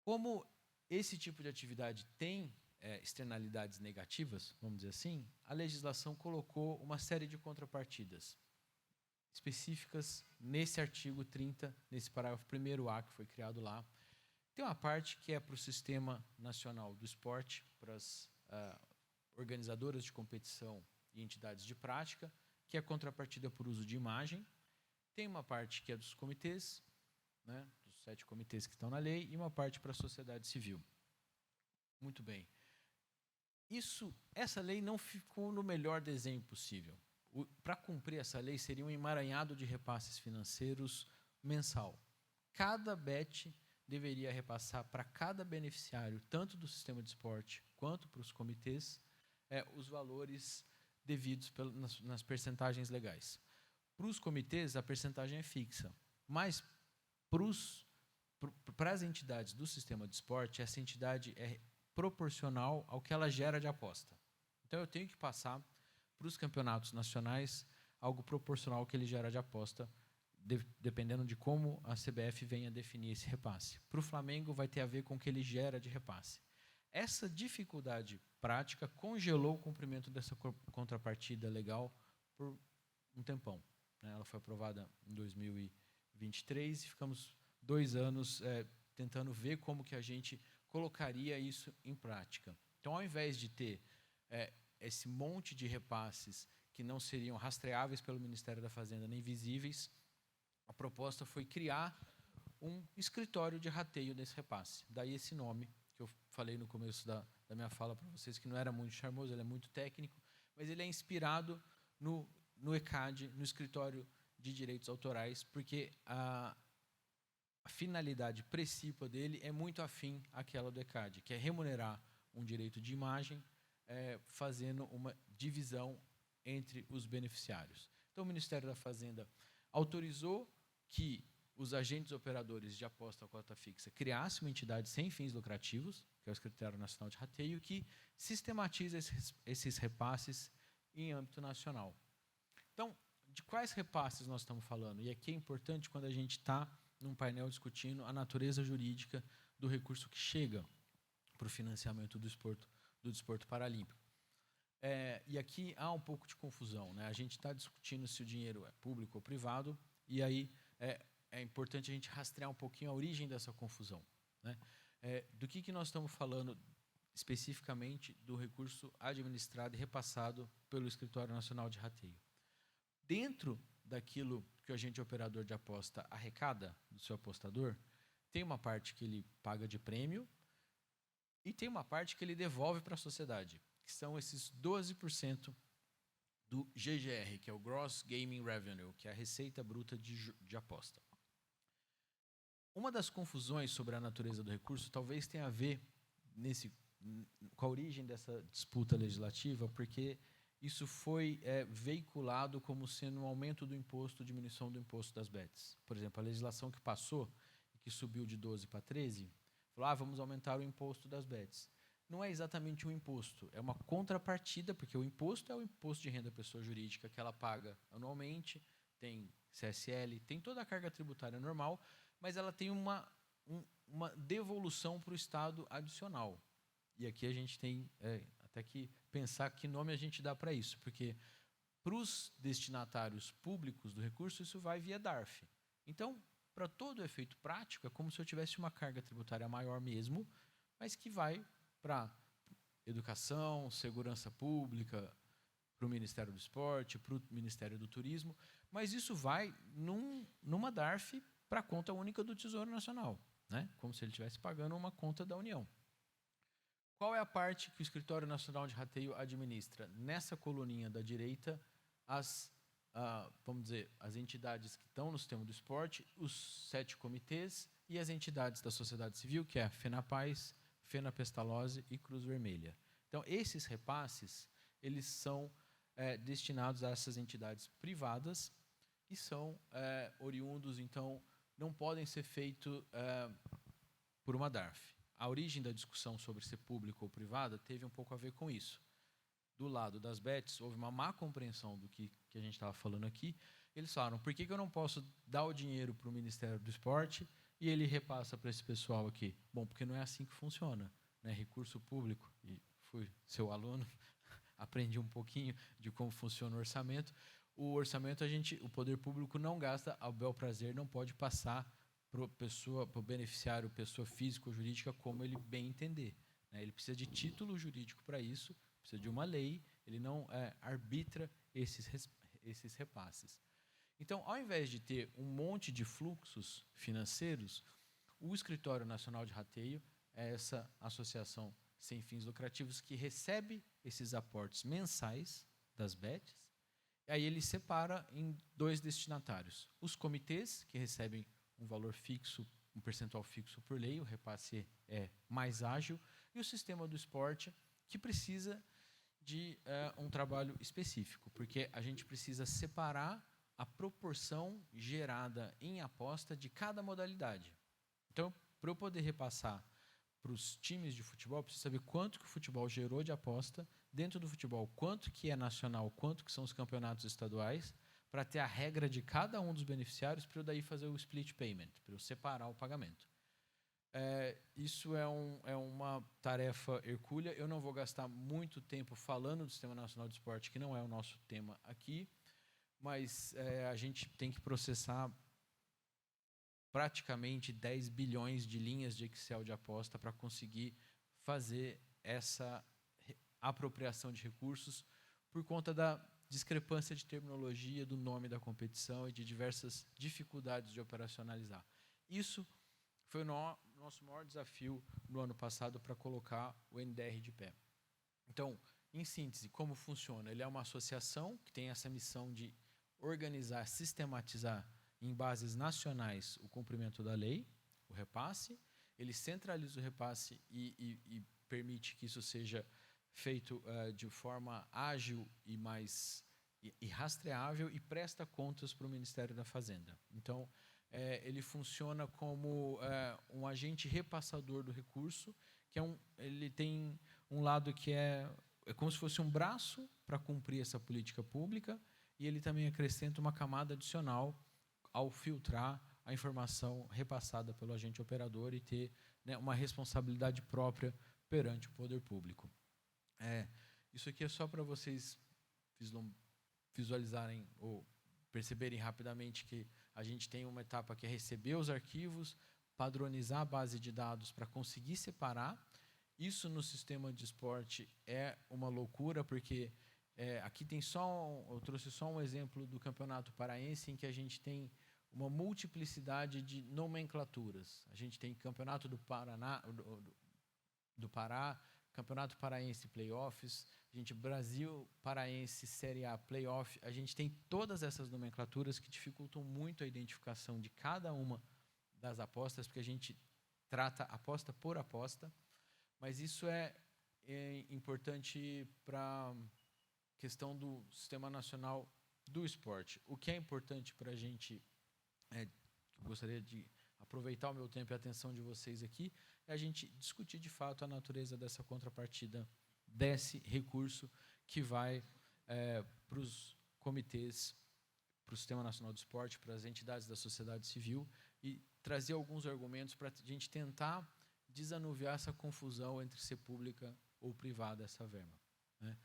Como esse tipo de atividade tem externalidades negativas, vamos dizer assim, a legislação colocou uma série de contrapartidas específicas nesse artigo 30, nesse parágrafo 1º A, que foi criado lá. Tem uma parte que é para o Sistema Nacional do Esporte, para as organizadoras de competição e entidades de prática, que é contrapartida por uso de imagem. Tem uma parte que é dos comitês, né, dos 7 comitês que estão na lei, e uma parte para a sociedade civil. Muito bem. Essa lei não ficou no melhor desenho possível. Para cumprir essa lei, seria um emaranhado de repasses financeiros mensal. Cada bet deveria repassar para cada beneficiário, tanto do sistema de esporte quanto para os comitês, os valores devidos nas percentagens legais. Para os comitês, a percentagem é fixa, mas para as entidades do sistema de esporte, essa entidade é proporcional ao que ela gera de aposta. Então, eu tenho que passar para os campeonatos nacionais algo proporcional ao que ele gera de aposta, dependendo de como a CBF venha definir esse repasse. Para o Flamengo, vai ter a ver com o que ele gera de repasse. Essa dificuldade prática congelou o cumprimento dessa contrapartida legal por um tempão, né? Ela foi aprovada em 2023 e ficamos 2 anos tentando ver como que a gente colocaria isso em prática. Então, ao invés de ter esse monte de repasses que não seriam rastreáveis pelo Ministério da Fazenda nem visíveis, a proposta foi criar um escritório de rateio desse repasse. Daí esse nome, que eu falei no começo da minha fala para vocês, que não era muito charmoso, ele é muito técnico, mas ele é inspirado no ECAD, no Escritório de Direitos Autorais, porque a finalidade principal dele é muito afim àquela do ECAD, que é remunerar um direito de imagem, fazendo uma divisão entre os beneficiários. Então, o Ministério da Fazenda autorizou que os agentes operadores de aposta à cota fixa criassem uma entidade sem fins lucrativos, que é o Escritório Nacional de Rateio, que sistematiza esses repasses em âmbito nacional. Então, de quais repasses nós estamos falando? E aqui é importante quando a gente está num painel discutindo a natureza jurídica do recurso que chega para o financiamento do desporto paralímpico. E aqui há um pouco de confusão, né? A gente está discutindo se o dinheiro é público ou privado, e aí é importante a gente rastrear um pouquinho a origem dessa confusão, né? Do que nós estamos falando especificamente do recurso administrado e repassado pelo Escritório Nacional de Rateio. Dentro daquilo que o agente operador de aposta arrecada do seu apostador, tem uma parte que ele paga de prêmio e tem uma parte que ele devolve para a sociedade, que são esses 12% do GGR, que é o Gross Gaming Revenue, que é a receita bruta de aposta. Uma das confusões sobre a natureza do recurso talvez tenha a ver com a origem dessa disputa legislativa, porque isso foi veiculado como sendo um aumento do imposto, diminuição do imposto das bets. Por exemplo, a legislação que passou, que subiu de 12 para 13, falou, vamos aumentar o imposto das bets. Não é exatamente um imposto, é uma contrapartida, porque o imposto é o imposto de renda da pessoa jurídica que ela paga anualmente, tem CSL, tem toda a carga tributária normal, mas ela tem uma devolução para o Estado adicional. E aqui a gente tem até que pensar que nome a gente dá para isso, porque para os destinatários públicos do recurso, isso vai via DARF. Então, para todo efeito prático, é como se eu tivesse uma carga tributária maior mesmo, mas que vai para educação, segurança pública, para o Ministério do Esporte, para o Ministério do Turismo, mas isso vai numa DARF para a conta única do Tesouro Nacional, né? Como se ele estivesse pagando uma conta da União. Qual é a parte que o Escritório Nacional de Rateio administra? Nessa coluninha da direita, vamos dizer, as entidades que estão no sistema do esporte, os 7 comitês e as entidades da sociedade civil, que é a FENAPAZ, FENAPESTALOSE e Cruz Vermelha. Então, esses repasses, eles são destinados a essas entidades privadas e são oriundos, então, não podem ser feitos por uma DARF. A origem da discussão sobre ser público ou privada teve um pouco a ver com isso. Do lado das bets, houve uma má compreensão do que a gente estava falando aqui. Eles falaram, por que eu não posso dar o dinheiro para o Ministério do Esporte e ele repassa para esse pessoal aqui? Bom, porque não é assim que funciona, né? Recurso público, e fui seu aluno, aprendi um pouquinho de como funciona o orçamento. O orçamento, o poder público não gasta ao bel prazer, não pode passar para o beneficiário, pessoa física ou jurídica, como ele bem entender, né? Ele precisa de título jurídico para isso, precisa de uma lei, ele não arbitra esses repasses. Então, ao invés de ter um monte de fluxos financeiros, o Escritório Nacional de Rateio é essa associação sem fins lucrativos que recebe esses aportes mensais das bets, e aí ele separa em 2 destinatários. Os comitês, que recebem um valor fixo, um percentual fixo por lei, o repasse é mais ágil, e o sistema do esporte, que precisa de um trabalho específico, porque a gente precisa separar a proporção gerada em aposta de cada modalidade. Então, para eu poder repassar para os times de futebol, eu preciso saber quanto que o futebol gerou de aposta, dentro do futebol, quanto que é nacional, quanto que são os campeonatos estaduais, para ter a regra de cada um dos beneficiários, para eu daí fazer o split payment, para eu separar o pagamento. Isso é uma tarefa hercúlea. Eu não vou gastar muito tempo falando do Sistema Nacional de Esporte, que não é o nosso tema aqui, mas a gente tem que processar praticamente 10 bilhões de linhas de Excel de aposta para conseguir fazer essa apropriação de recursos por conta da discrepância de terminologia, do nome da competição e de diversas dificuldades de operacionalizar. Isso foi o nosso maior desafio no ano passado para colocar o NDR de pé. Então, em síntese, como funciona? Ele é uma associação que tem essa missão de organizar, sistematizar em bases nacionais o cumprimento da lei, o repasse. Ele centraliza o repasse e permite que isso seja feito de forma ágil e mais rastreável e presta contas para o Ministério da Fazenda. Então, ele funciona como um agente repassador do recurso, que ele tem um lado que é como se fosse um braço para cumprir essa política pública, e ele também acrescenta uma camada adicional ao filtrar a informação repassada pelo agente operador e ter, né, uma responsabilidade própria perante o poder público. Isso aqui é só para vocês visualizarem ou perceberem rapidamente que a gente tem uma etapa que é receber os arquivos, padronizar a base de dados para conseguir separar. Isso no sistema de esporte é uma loucura, porque aqui tem eu trouxe só um exemplo do Campeonato Paraense, em que a gente tem uma multiplicidade de nomenclaturas. A gente tem Campeonato do Paraná, do Pará, Campeonato Paraense Playoffs, a gente Brasil Paraense Série A Playoff, a gente tem todas essas nomenclaturas que dificultam muito a identificação de cada uma das apostas, porque a gente trata aposta por aposta, mas isso é importante para a questão do Sistema Nacional do Esporte. O que é importante para a gente, gostaria de aproveitar o meu tempo e a atenção de vocês aqui, é a gente discutir de fato a natureza dessa contrapartida, desse recurso que vai para os comitês, para o Sistema Nacional do Esporte, para as entidades da sociedade civil, e trazer alguns argumentos para a gente tentar desanuviar essa confusão entre ser pública ou privada essa verba, né?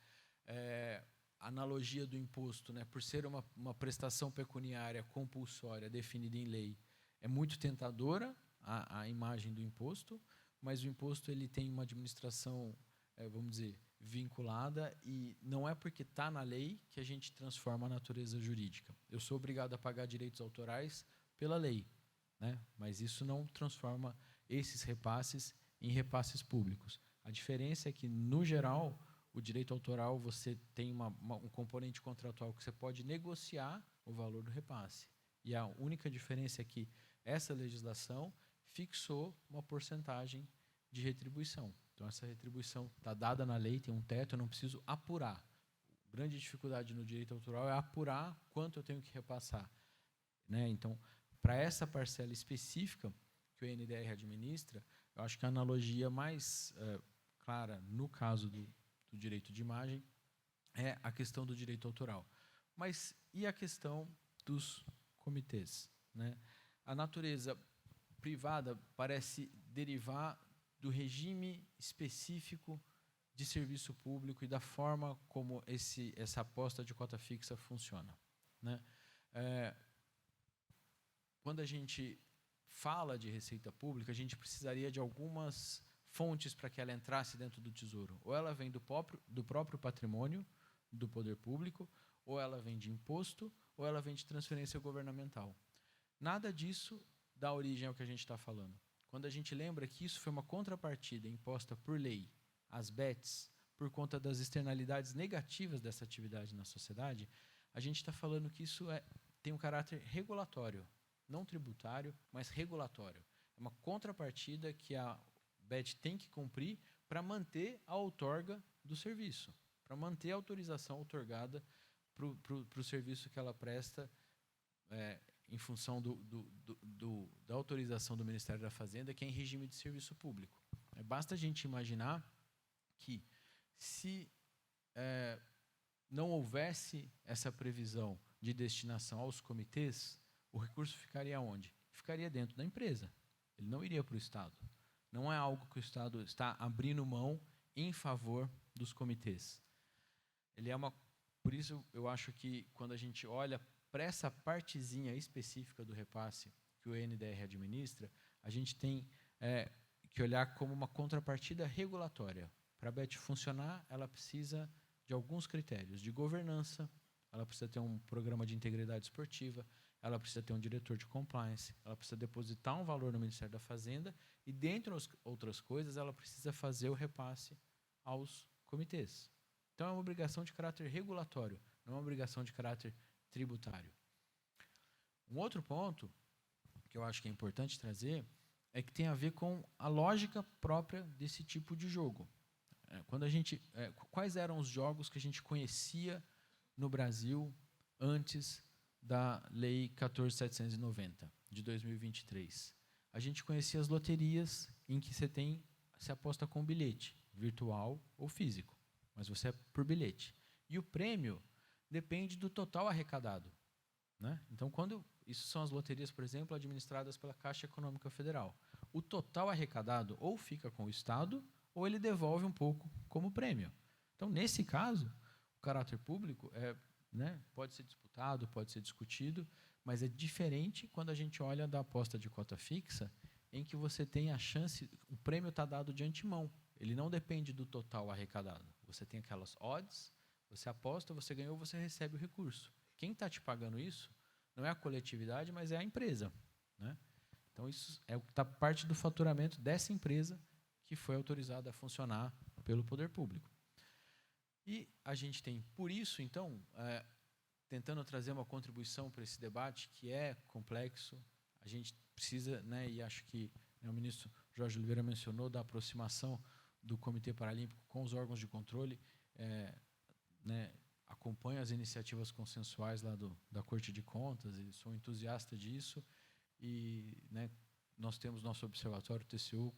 A analogia do imposto, né, por ser uma prestação pecuniária compulsória definida em lei, é muito tentadora a imagem do imposto, mas o imposto ele tem uma administração, vamos dizer, vinculada, e não é porque está na lei que a gente transforma a natureza jurídica. Eu sou obrigado a pagar direitos autorais pela lei, né, mas isso não transforma esses repasses em repasses públicos. A diferença é que, no geral, o direito autoral, você tem um componente contratual que você pode negociar o valor do repasse. E a única diferença é que essa legislação fixou uma porcentagem de retribuição. Então, essa retribuição está dada na lei, tem um teto, eu não preciso apurar. A grande dificuldade no direito autoral é apurar quanto eu tenho que repassar, né? Então, para essa parcela específica que o NDR administra, eu acho que a analogia mais clara, no caso do direito de imagem, é a questão do direito autoral. Mas e a questão dos comitês, né? A natureza privada parece derivar do regime específico de serviço público e da forma como essa aposta de cota fixa funciona, né? Quando a gente fala de receita pública, a gente precisaria de algumas fontes para que ela entrasse dentro do Tesouro. Ou ela vem do próprio patrimônio do poder público, ou ela vem de imposto, ou ela vem de transferência governamental. Nada disso dá origem ao que a gente está falando. Quando a gente lembra que isso foi uma contrapartida imposta por lei às bets, por conta das externalidades negativas dessa atividade na sociedade, a gente está falando que isso tem um caráter regulatório, não tributário, mas regulatório. É uma contrapartida que a BET tem que cumprir para manter a outorga do serviço, para manter a autorização outorgada para o serviço que ela presta, em função da autorização do Ministério da Fazenda, que é em regime de serviço público. Basta a gente imaginar que, se não houvesse essa previsão de destinação aos comitês, o recurso ficaria onde? Ficaria dentro da empresa. Ele não iria para o Estado. Não é algo que o Estado está abrindo mão em favor dos comitês. Por isso, eu acho que, quando a gente olha para essa partezinha específica do repasse que o NDR administra, a gente tem que olhar como uma contrapartida regulatória. Para a BET funcionar, ela precisa de alguns critérios de governança, ela precisa ter um programa de integridade esportiva, ela precisa ter um diretor de compliance, ela precisa depositar um valor no Ministério da Fazenda e, dentre outras coisas, ela precisa fazer o repasse aos comitês. Então, é uma obrigação de caráter regulatório, não é uma obrigação de caráter tributário. Um outro ponto que eu acho que é importante trazer é que tem a ver com a lógica própria desse tipo de jogo. Quais eram os jogos que a gente conhecia no Brasil antes da Lei 14.790, de 2023. A gente conhecia as loterias em que você aposta com bilhete, virtual ou físico, mas você é por bilhete. E o prêmio depende do total arrecadado, né? Então, isso são as loterias, por exemplo, administradas pela Caixa Econômica Federal. O total arrecadado ou fica com o Estado, ou ele devolve um pouco como prêmio. Então, nesse caso, o caráter público pode ser disputado, pode ser discutido, mas é diferente quando a gente olha da aposta de cota fixa, em que você tem a chance, o prêmio está dado de antemão, ele não depende do total arrecadado. Você tem aquelas odds, você aposta, você ganhou, você recebe o recurso. Quem está te pagando isso não é a coletividade, mas é a empresa, né? Então, isso é o que está parte do faturamento dessa empresa que foi autorizada a funcionar pelo poder público. E a gente tem, por isso, então, tentando trazer uma contribuição para esse debate que é complexo, a gente precisa, né, e acho que, né, o ministro Jorge Oliveira mencionou, da aproximação do Comitê Paralímpico com os órgãos de controle, né, acompanho as iniciativas consensuais lá da Corte de Contas e sou entusiasta disso. E, né, nós temos nosso observatório TCU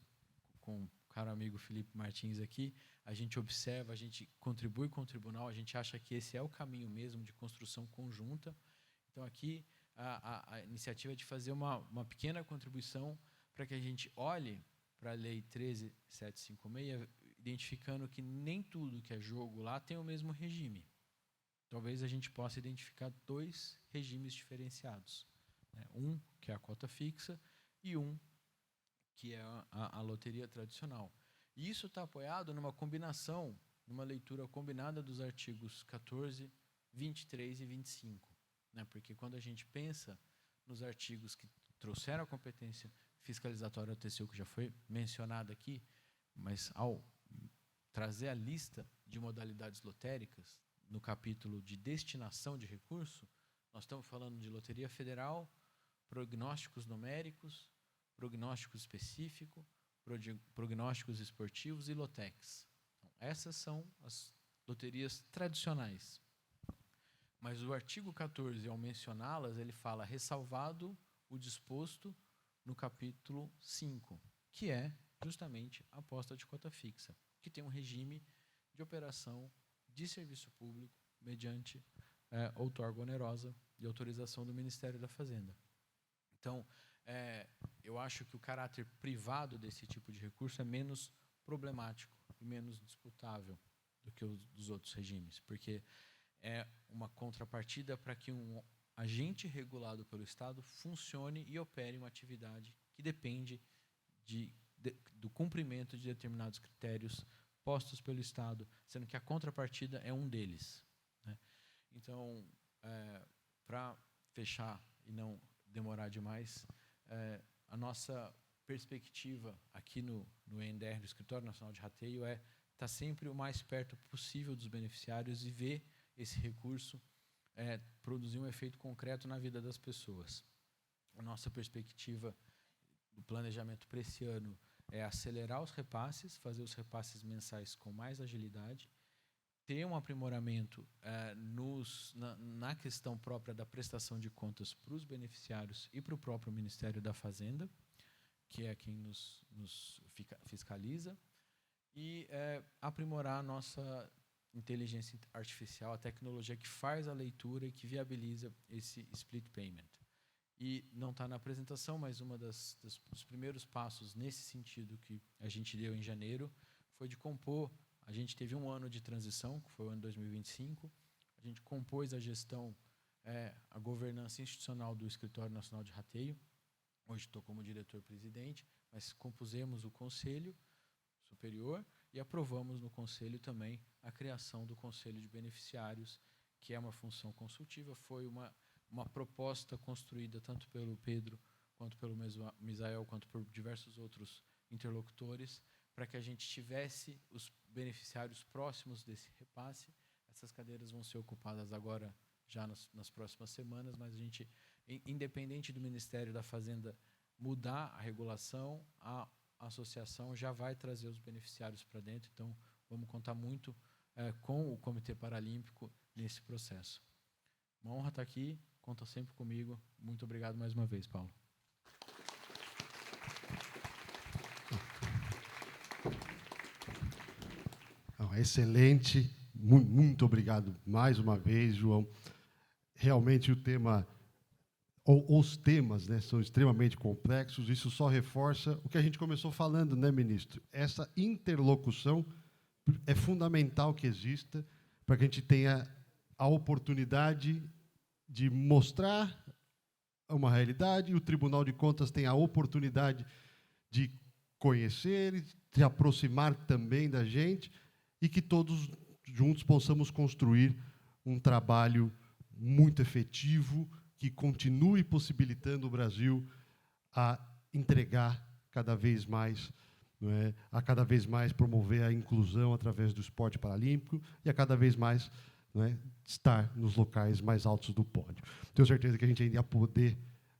com o caro amigo Felipe Martins aqui. A gente observa, a gente contribui com o tribunal, a gente acha que esse é o caminho mesmo de construção conjunta. Então, aqui, a iniciativa é de fazer uma pequena contribuição para que a gente olhe para a Lei 13.756, identificando que nem tudo que é jogo lá tem o mesmo regime. Talvez a gente possa identificar 2 regimes diferenciados, né? Um, que é a cota fixa, e um, que é a loteria tradicional. E isso está apoiado numa combinação, numa leitura combinada dos artigos 14, 23 e 25. Né? Porque quando a gente pensa nos artigos que trouxeram a competência fiscalizatória ao TCU, que já foi mencionada aqui, mas ao trazer a lista de modalidades lotéricas, no capítulo de destinação de recurso, nós estamos falando de loteria federal, prognósticos numéricos, prognóstico específico, prognósticos esportivos e lotex. Então, essas são as loterias tradicionais. Mas o artigo 14, ao mencioná-las, ele fala ressalvado o disposto no capítulo 5, que é justamente a aposta de cota fixa, que tem um regime de operação de serviço público mediante outorga onerosa e autorização do Ministério da Fazenda. Então, eu acho que o caráter privado desse tipo de recurso é menos problemático e menos disputável do que os dos outros regimes, porque é uma contrapartida para que um agente regulado pelo Estado funcione e opere uma atividade que depende do cumprimento de determinados critérios postos pelo Estado, sendo que a contrapartida é um deles, né? Então, para fechar e não demorar demais, a nossa perspectiva aqui no ENDR, do Escritório Nacional de Rateio, é estar sempre o mais perto possível dos beneficiários e ver esse recurso produzir um efeito concreto na vida das pessoas. A nossa perspectiva do planejamento para esse ano é acelerar os repasses, fazer os repasses mensais com mais agilidade, ter um aprimoramento na questão própria da prestação de contas para os beneficiários e para o próprio Ministério da Fazenda, que é quem nos fiscaliza, e aprimorar a nossa inteligência artificial, a tecnologia que faz a leitura e que viabiliza esse split payment. E não está na apresentação, mas dos primeiros passos nesse sentido que a gente deu em janeiro foi de compor. A gente teve um ano de transição, que foi o ano 2025. A gente compôs a gestão, a governança institucional do Escritório Nacional de Rateio. Hoje estou como diretor-presidente, mas compusemos o Conselho Superior e aprovamos no Conselho também a criação do Conselho de Beneficiários, que é uma função consultiva. Foi uma proposta construída tanto pelo Pedro, quanto pelo Misael, quanto por diversos outros interlocutores, para que a gente tivesse os beneficiários próximos desse repasse. Essas cadeiras vão ser ocupadas agora, já nas próximas semanas, mas a gente, independente do Ministério da Fazenda mudar a regulação, a associação já vai trazer os beneficiários para dentro, então vamos contar muito com o Comitê Paralímpico nesse processo. Uma honra estar aqui, conta sempre comigo. Muito obrigado mais uma vez, Paulo. Excelente, muito obrigado mais uma vez, João. Realmente o tema, ou os temas, né, são extremamente complexos, isso só reforça o que a gente começou falando, né, ministro? Essa interlocução é fundamental que exista para que a gente tenha a oportunidade de mostrar uma realidade, e o Tribunal de Contas tem a oportunidade de conhecer, de aproximar também da gente, e que todos juntos possamos construir um trabalho muito efetivo, que continue possibilitando o Brasil a entregar cada vez mais, não é, a cada vez mais promover a inclusão através do esporte paralímpico e a cada vez mais, não é, estar nos locais mais altos do pódio. Tenho certeza que a gente ainda ia poder,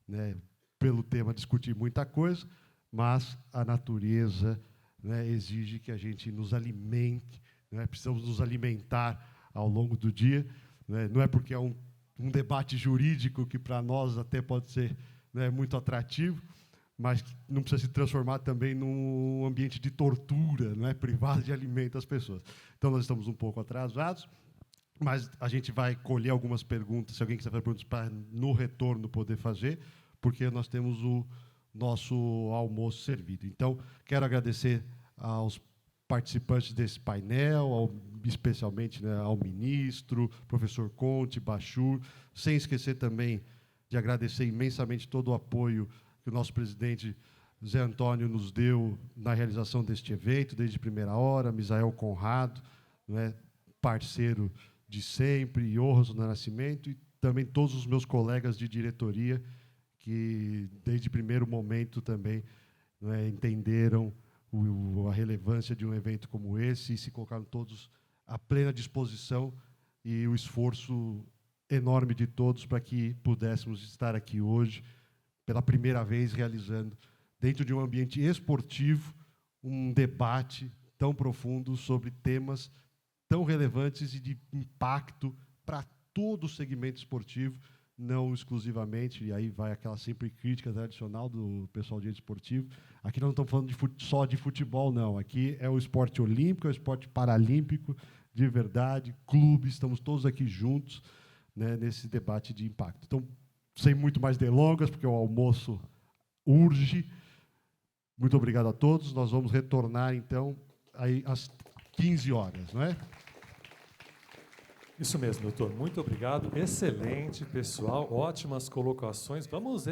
né, pelo tema, discutir muita coisa, mas a natureza, né, exige que a gente nos alimente, né, precisamos nos alimentar ao longo do dia, né, não é porque é um debate jurídico que para nós até pode ser, né, muito atrativo, mas que não precisa se transformar também num ambiente de tortura, não é, privado de alimento às pessoas. Então, nós estamos um pouco atrasados, mas a gente vai colher algumas perguntas, se alguém quiser fazer perguntas, para no retorno poder fazer, porque nós temos o nosso almoço servido. Então, quero agradecer aos participantes desse painel, especialmente, né, ao ministro, professor Conte, Bachur, sem esquecer também de agradecer imensamente todo o apoio que o nosso presidente Zé Antônio nos deu na realização deste evento, desde primeira hora, Misael Conrado, né, parceiro de sempre, Johansson do Nascimento, e também todos os meus colegas de diretoria, que, desde o primeiro momento, também, né, entenderam a relevância de um evento como esse e se colocaram todos à plena disposição, e o esforço enorme de todos para que pudéssemos estar aqui hoje, pela primeira vez, realizando, dentro de um ambiente esportivo, um debate tão profundo sobre temas tão relevantes e de impacto para todo o segmento esportivo, não exclusivamente, e aí vai aquela sempre crítica tradicional do pessoal de esportivo. Aqui nós não estamos falando só de futebol, não. Aqui é o esporte olímpico, é o esporte paralímpico, de verdade, clubes, estamos todos aqui juntos, né, nesse debate de impacto. Então, sem muito mais delongas, porque o almoço urge. Muito obrigado a todos. Nós vamos retornar, então, aí às 15 horas, não é? Isso mesmo, doutor. Muito obrigado. Excelente, pessoal. Ótimas colocações. Vamos